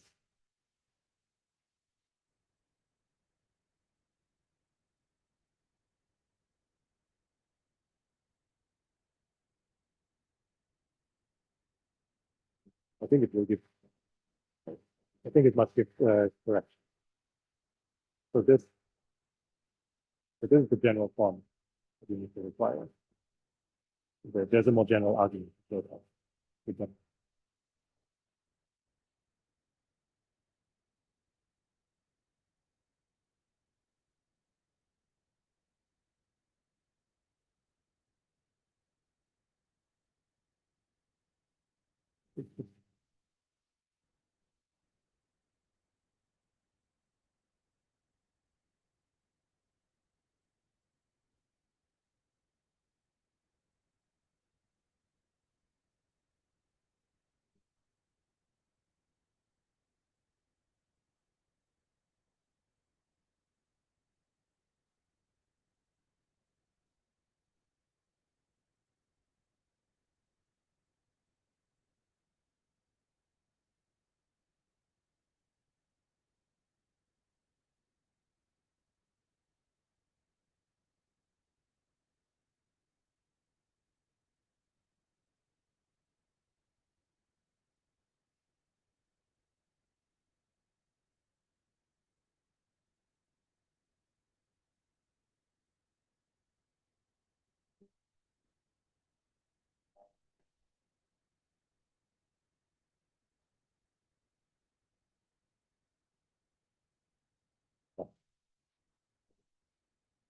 I think it will give, I think it must give correction. So this is the general form that you need to require. There's a more general argument.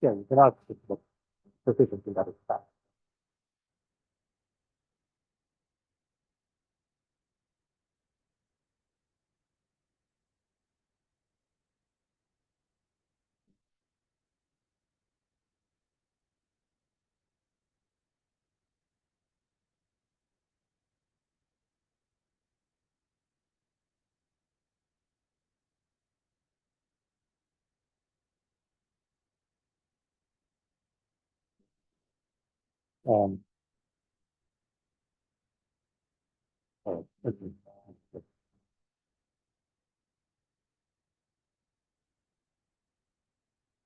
yeah, you can ask what proficiency that is fast. Um, let's see.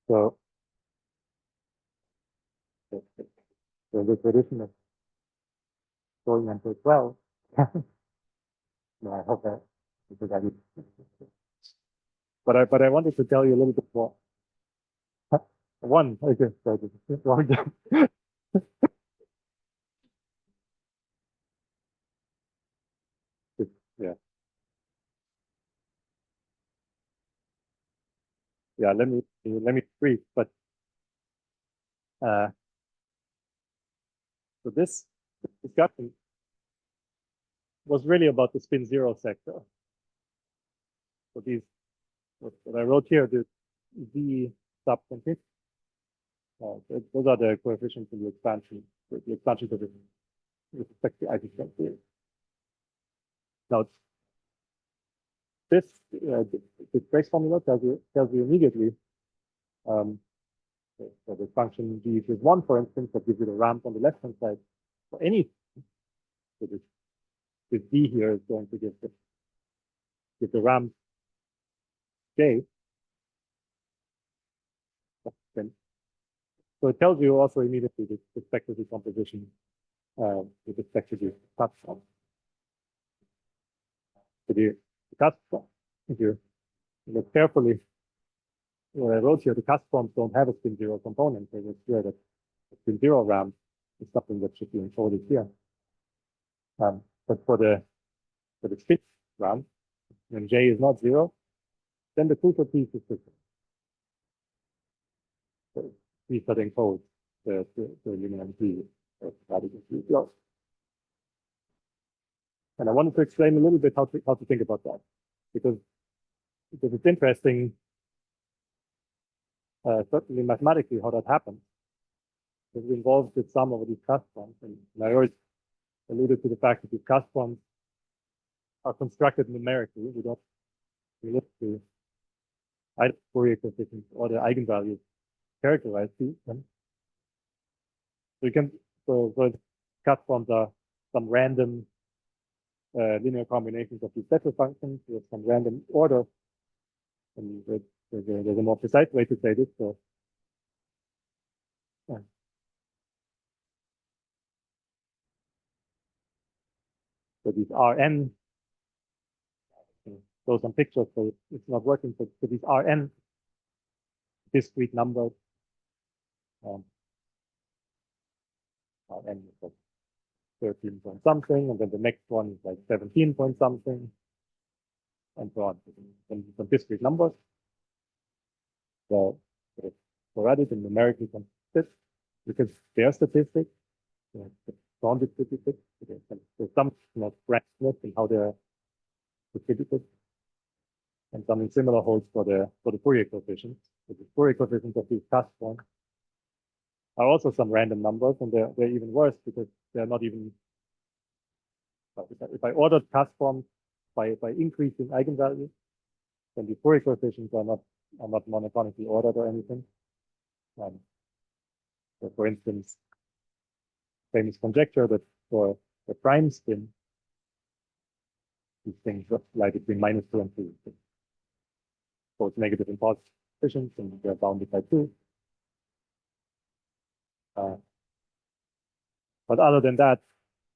So, the tradition of going until 12, no, I hope that, because I but I wanted to tell you a little bit more. One, I guess, wrong. Yeah, yeah. Let me brief. But uh, so this discussion was really about the spin zero sector. So these, what I wrote here, the subconfig. Those are the coefficients in the expansion coefficient with respect to IC theory. Now, this this trace formula tells you immediately. So the function g equals 1, for instance, that gives you the ramp on the left-hand side. For any, so this d here is going to give the ramp j. Then, so it tells you also immediately the respective decomposition with respect to the platform. So the platform, if you look carefully, what I wrote here, the cast forms don't have a spin zero component. So it's clear that the spin zero ramp is something that should be encoded here. But for the spin ramp, when j is not 0, then the crucial piece is this. So piece that encodes the linearity of radical flow. And I wanted to explain a little bit how to think about that, because it's interesting, certainly mathematically, how that happens. It involves the sum of these cast forms, and I always alluded to the fact that these cast forms are constructed numerically. We look to either Fourier coefficients or the eigenvalues characterize these. And so cast forms are some random linear combinations of these special functions with some random order. And there's a more precise way to say this. So, yeah. So these Rn, show some pictures, so it's not working. So these Rn discrete numbers, Rn is like 13 point something, and then the next one is like 17 point something, and so on. And some discrete numbers. So sporadic and numerically consistent because they are statistics, bounded statistics. There's some randomness in how they're distributed, and something similar holds for the Fourier coefficients. So the Fourier coefficients of these cast forms are also some random numbers, and they're even worse because they're not even. If I ordered cast forms by increasing eigenvalues, then the Fourier coefficients are not monotonically ordered or anything. So for instance, famous conjecture that for the prime spin, these things lie between -2 and 2. Both negative and positive coefficients, and they're bounded by 2. But other than that,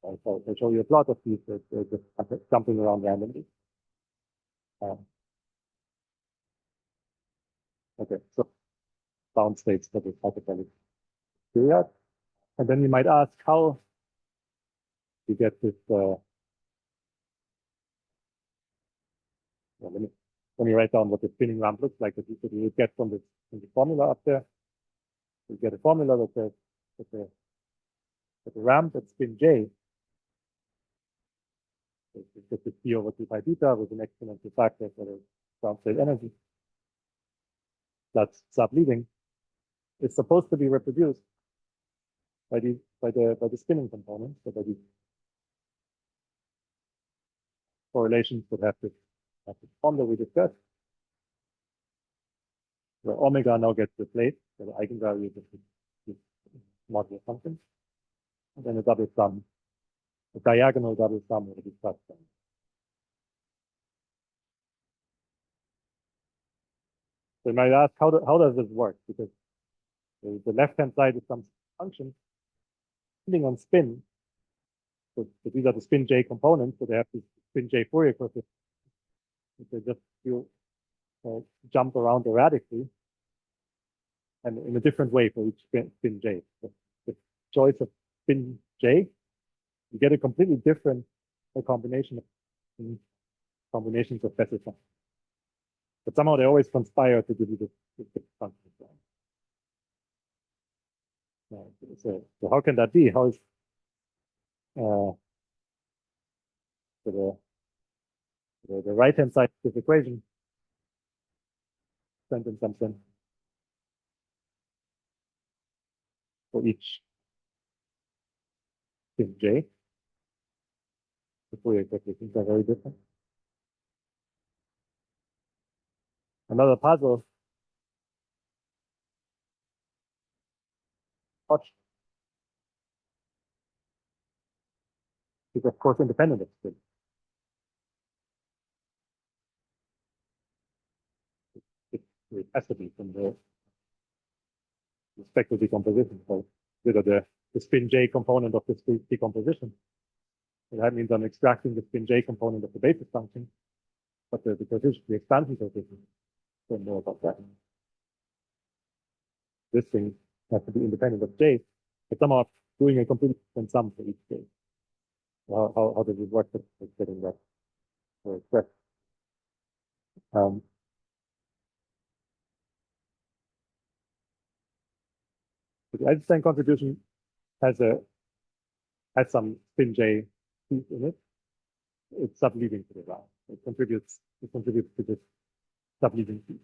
I'll show you a plot of these that they're just jumping around randomly. Okay, so bound states for this hypothetical period. And then you might ask how you get this. Let me write down what the spinning ramp looks like that you get from the formula up there. we get a formula that says that the ramp at spin j is just a P over 2 pi beta with an exponential factor for the ground state energy. That's subleading. It's supposed to be reproduced by the spinning component, so by the correlations that have this form that we discussed, where omega now gets replaced, so the eigenvalue of this modular function, and then a double sum, a diagonal double sum of these plus sum. So you might ask, how does this work? Because the left-hand side is some function depending on spin. So these are the spin j components, so they have this spin j Fourier coefficient. They just jump around erratically and in a different way for each spin j. So the choice of spin j, you get a completely different combination of combinations of Bessel functions. But somehow they always conspire to give you this function. So how can that be? How is the right-hand side of this equation sent in something for each spin j. The Fourier coefficients are very different. Another puzzle. Is of course independent of spin. It has to be from the spectral decomposition. So the spin j component of this decomposition. So that means I'm extracting the spin j component of the basis function, but the coefficient, the expansion coefficient, don't know about that. This thing has to be independent of j, but somehow doing a completely different sum for each j. How does it work with getting that expressed? The Einstein contribution has some spin j piece in it. It's subleading to the round. It contributes to this subleading piece.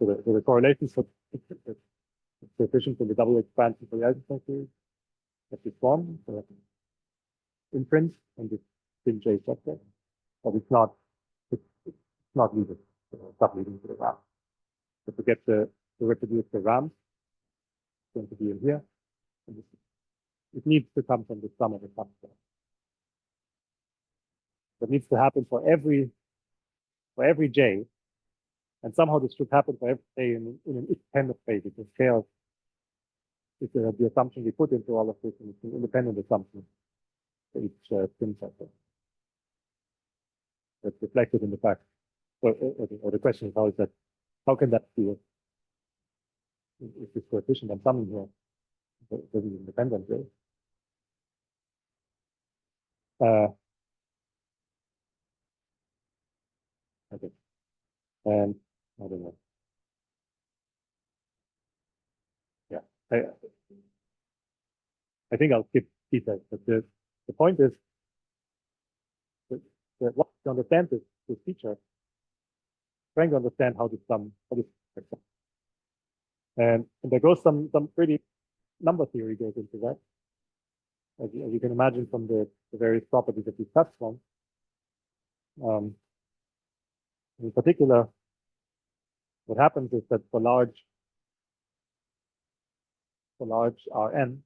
So the correlations for the coefficient for the double expansion for the Einstein series have this form, imprint on this spin j subset, but it's not needed, subleading to the round. So to get to reproduce the ramp, it's going to be in here. And it needs to come from the sum of the subset. That needs to happen for every j, and somehow this should happen for every j in an independent way, because chaos is the assumption we put into all of this, and it's an independent assumption for each spin factor. That's reflected in the fact, or the question is, how can that be? If this coefficient I'm summing here doesn't independent way. Okay. And I don't know. Yeah, I think I'll skip details, but the point is that what to understand this feature, trying to understand how this and there goes some pretty number theory goes into that. As you can imagine from the various properties that we touched on. In particular, what happens is that for large Rn,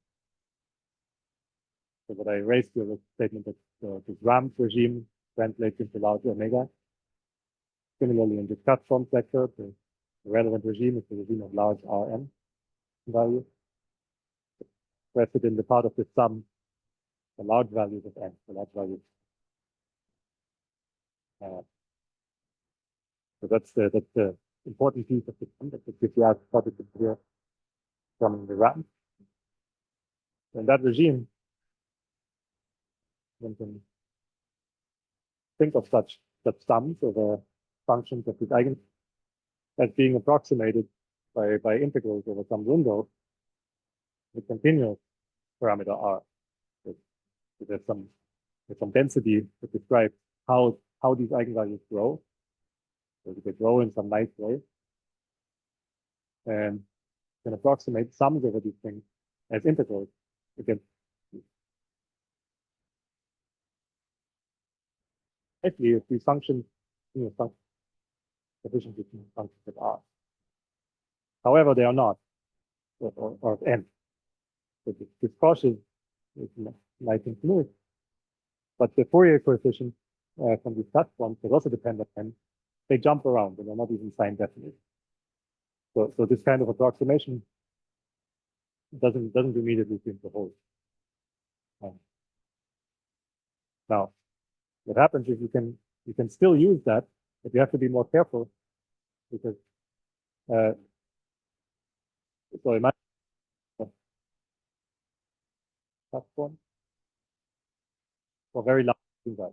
so what I raised here was a statement that this ramp regime translates into large omega. Similarly, in this cut form sector, the relevant regime is the regime of large Rn value. Rested in the part of the sum, the large values of n, the large values. So that's the important piece of the sum that gives you out positive here from the ramp. In that regime, one can think of such sums over functions of these eigen as being approximated by integrals over some window with continuous parameter r. So there's some density that describes how these eigenvalues grow. So they grow in some nice way, and can approximate sums over these things as integrals against. Actually, if these functions, sufficient functions of R. However, they are not, or of n. So this caution is nice and smooth. But the Fourier coefficient from these platforms that also depend on n, they jump around and they're not even sign definite. So this kind of approximation doesn't immediately seem to hold. Now, what happens is you can still use that, but you have to be more careful because so imagine platform for very large eigenvalues.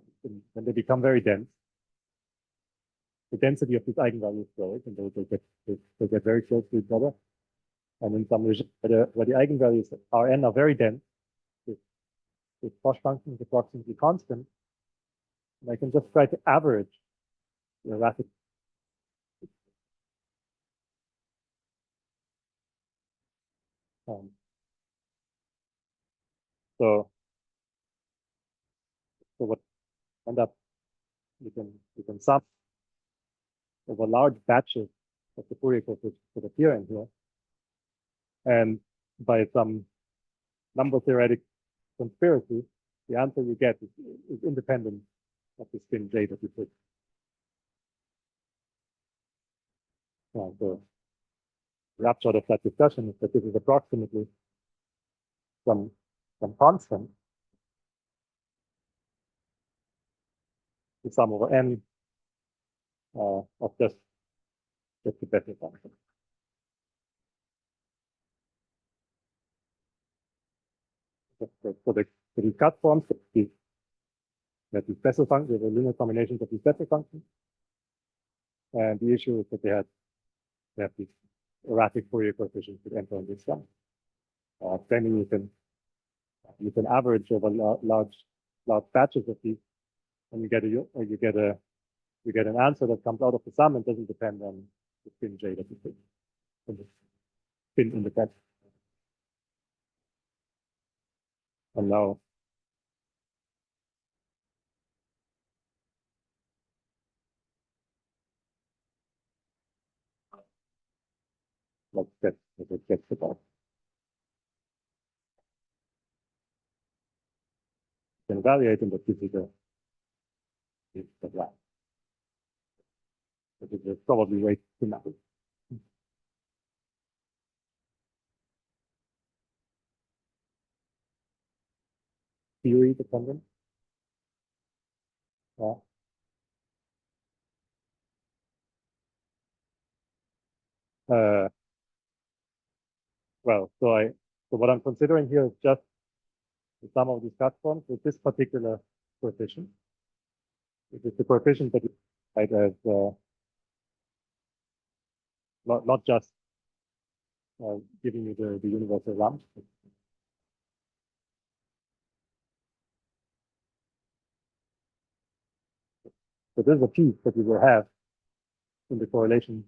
When they become very dense, the density of these eigenvalues grows, and they get very close to each other. And in some regions where the eigenvalues Rn are very dense, this Bosch function is approximately constant, and I can just try to average the rapid. So what end up you can sum over large batches of the Fourier coefficients that appear in here, and by some number theoretic conspiracy, the answer you get is independent of the spin j that you put. So the upshot of that discussion is that this is approximately some constant, the sum over n of just the better function. So the cut forms that these special functions, the linear combinations of these special functions, and the issue is that they have these erratic Fourier coefficients that enter in this sum. Then you can average over large batches of these, and you get an answer that comes out of the sum and doesn't depend on the spin j that you pick. Spin independent. And now let's get to that. You can evaluate in the physical the graph. But it is probably way too much. Theory dependent. Yeah. Well, so what I'm considering here is just the sum of these platforms with this particular coefficient. It is the coefficient that you write as not just giving you the universal lump. So this is a piece that you will have in the correlation,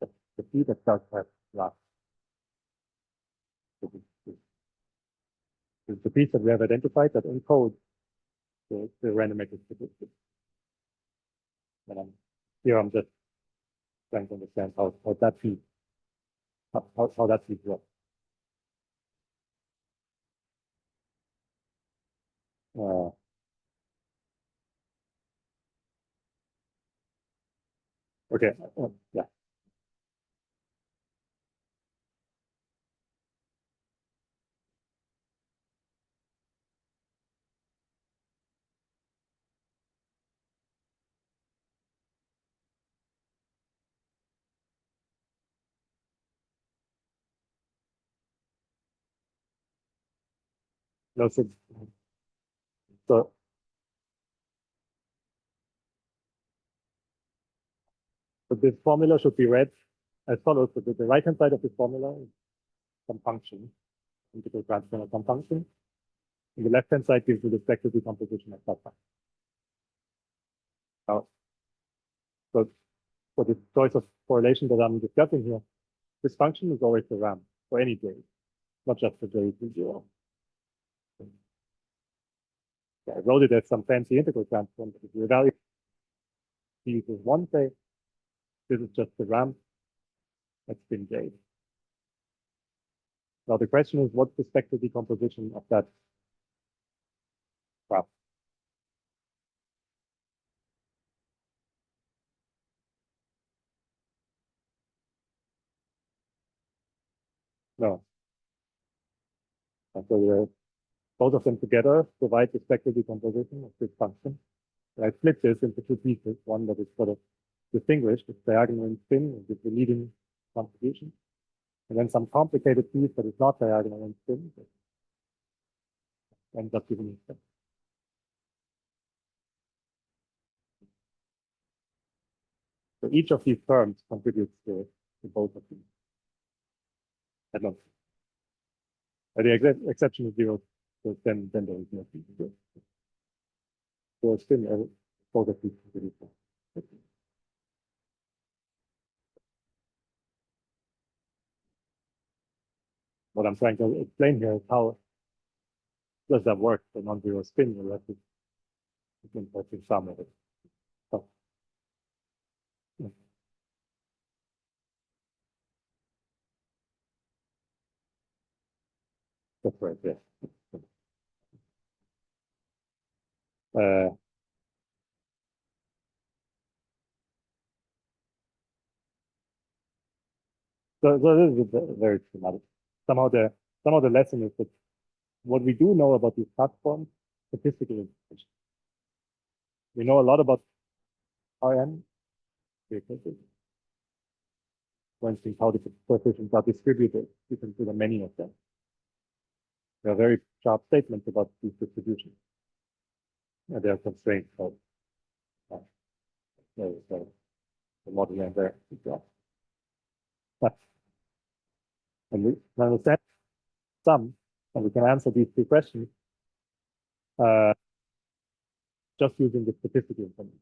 the P that does have lump. So the piece that we have identified that encodes the randometric statistics. And here I'm just trying to understand how that piece how that piece works. Okay. Yeah. No, so So this formula should be read as follows. So the right-hand side of this formula is some function, integral transform of some function. And the left-hand side gives you the spectral decomposition of that function. Now, so for the choice of correlation that I'm discussing here, this function is always the RAM for any j, not just for j equals 0. So I wrote it as some fancy integral transform. If you evaluate t equals 1, say, this is just the RAM that's spin j. Now the question is, what's the spectral decomposition of that graph? No. And so both of them together provide the spectral decomposition of this function. And I split this into two pieces, one that is sort of distinguished, it's diagonal in spin, and gives the leading contribution. And then some complicated piece that is not diagonal in spin, that ends up giving me spin. So each of these terms contributes to both of these. I don't. The exception is 0, so then there is no p. So spin, both of these contribute. What I'm trying to explain here is how does that work for non-zero spin relative to some of it. So, yeah. That's right, yes. So this is very schematic. Somehow the lesson is that what we do know about these platforms, statistical information. We know a lot about Rn, for instance, how the coefficients are distributed. You consider many of them. There are very sharp statements about these distributions. And there are constraints of the model and there. And we understand some, and we can answer these two questions just using the statistical information.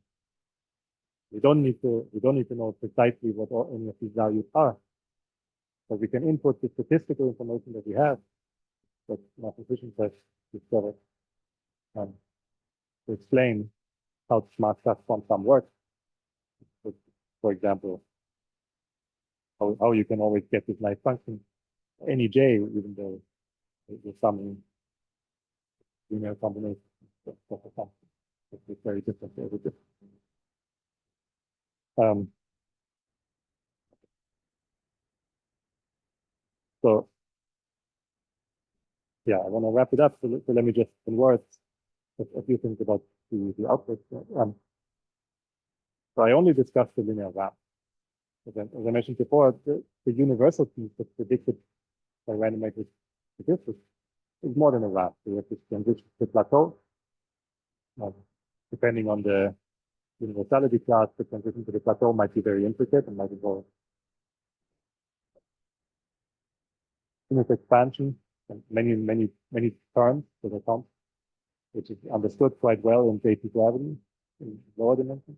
We don't need to know precisely what any of these values are, but we can input the statistical information that we have, that mathematicians have discovered, to explain how smart transform sum works. For example, how you can always get this nice function, any j, even though the sum in linear combination of a function. It's very different for every different. So yeah, I want to wrap it up. So let me just in words a few things about the output. So I only discussed the linear RAM. As I mentioned before, the universal piece that's predicted by random matrix statistics is more than a RAM. So we have this transition to plateau. Depending on the universality class, the transition to the plateau might be very intricate and might involve infinite expansion and many terms to the count, which is understood quite well in basic gravity in lower dimensions.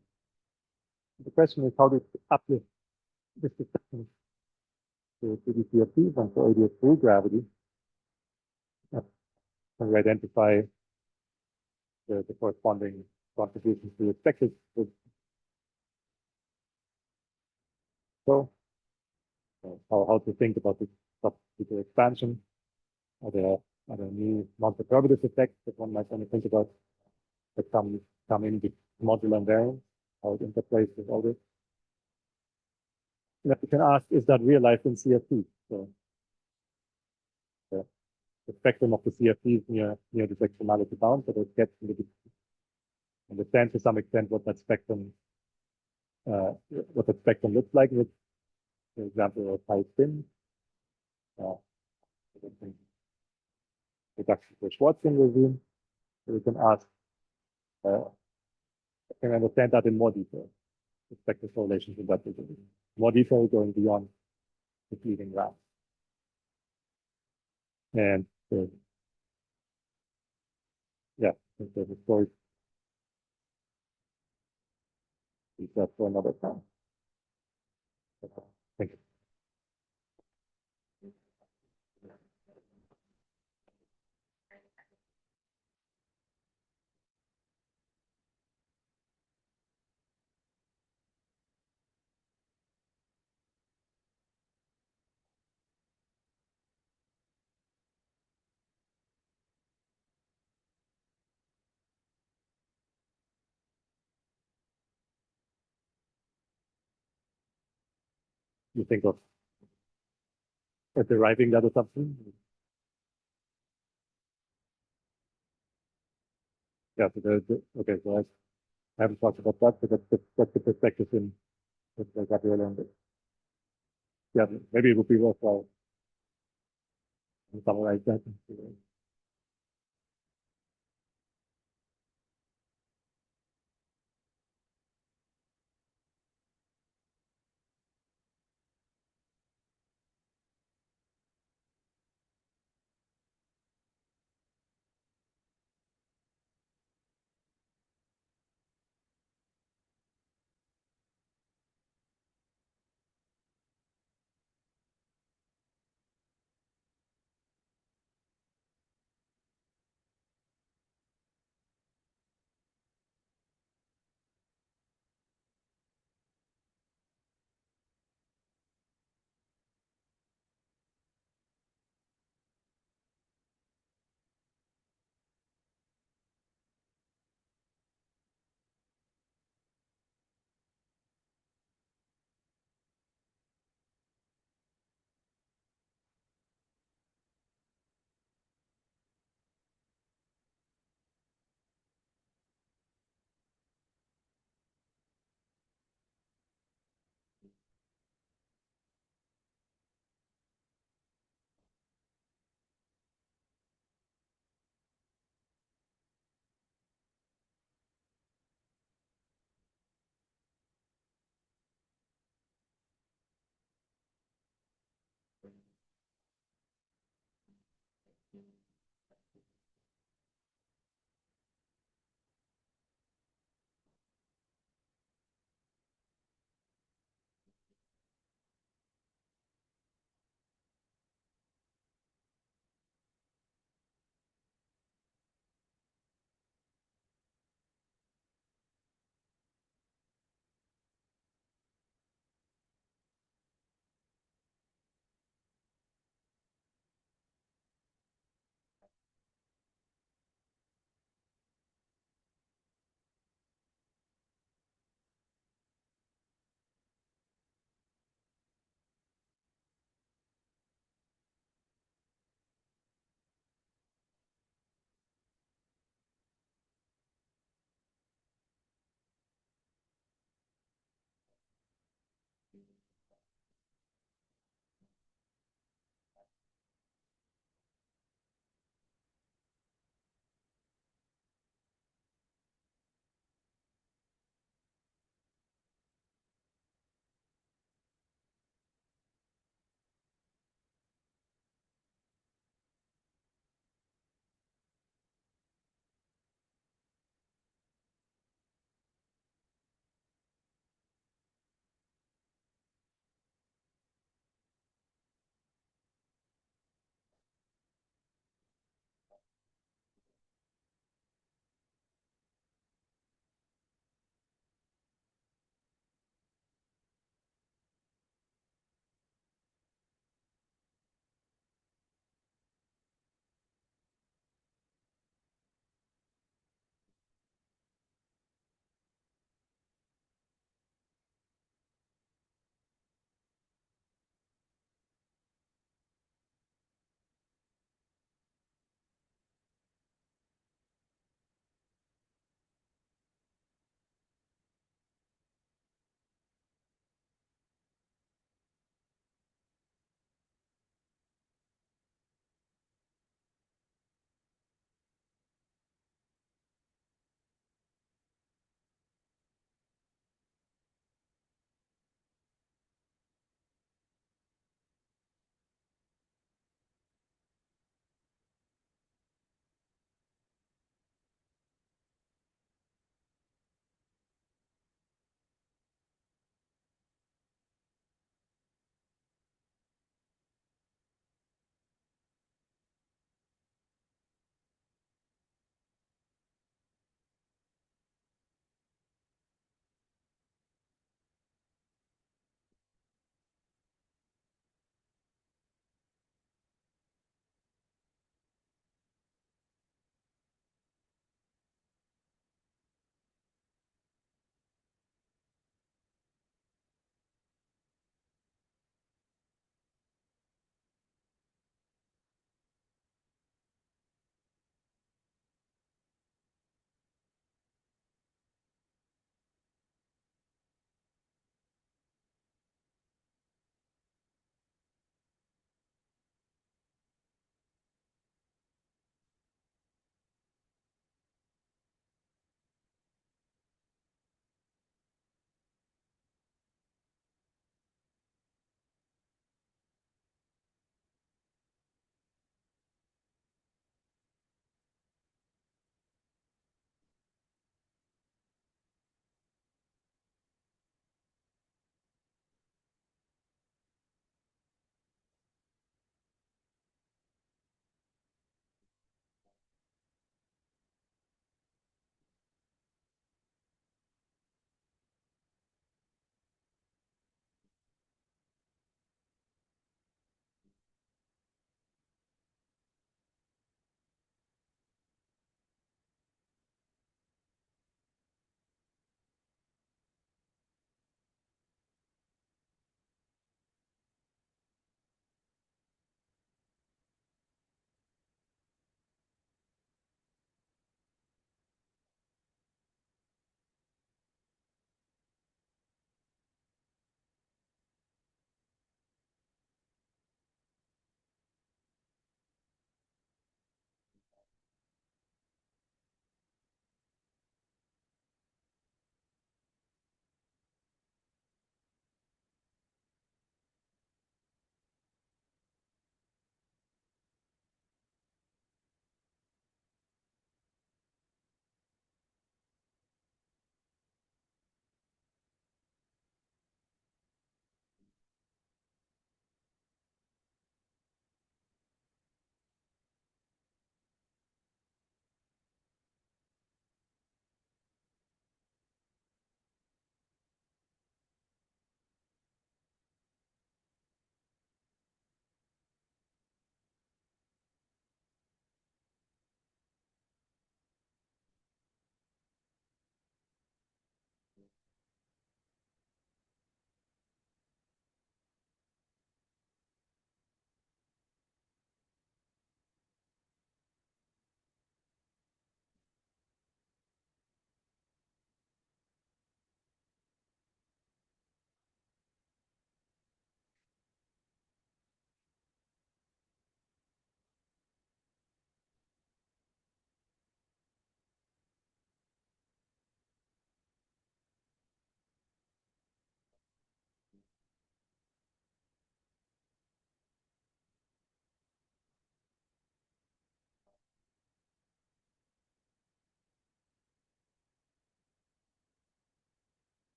The question is how to uplift this discussion to the CFTs and for AdS3 gravity. And we identify the corresponding contributions to expected. So how to think about this substitute expansion? Are there new non-perturbative effects that one might want to think about that come in with modular invariance, how it interplays with all this? And then we can ask, is that realized in CFT? So the spectrum of the CFT is near the extremality bound, so it gets into the understand to some extent what that spectrum looks like with, for example, a high spin. Reduction to a Schwarzian regime. So we can ask, can understand that in more detail. expected correlations in that regard. More detail going beyond the leading graph. And yeah, the story is that for another time. Okay, thank you. You think of deriving that assumption? Yeah, so okay, so I haven't talked about that, but that's the perspective in Gabriel and yeah, maybe it would be worthwhile to summarize that.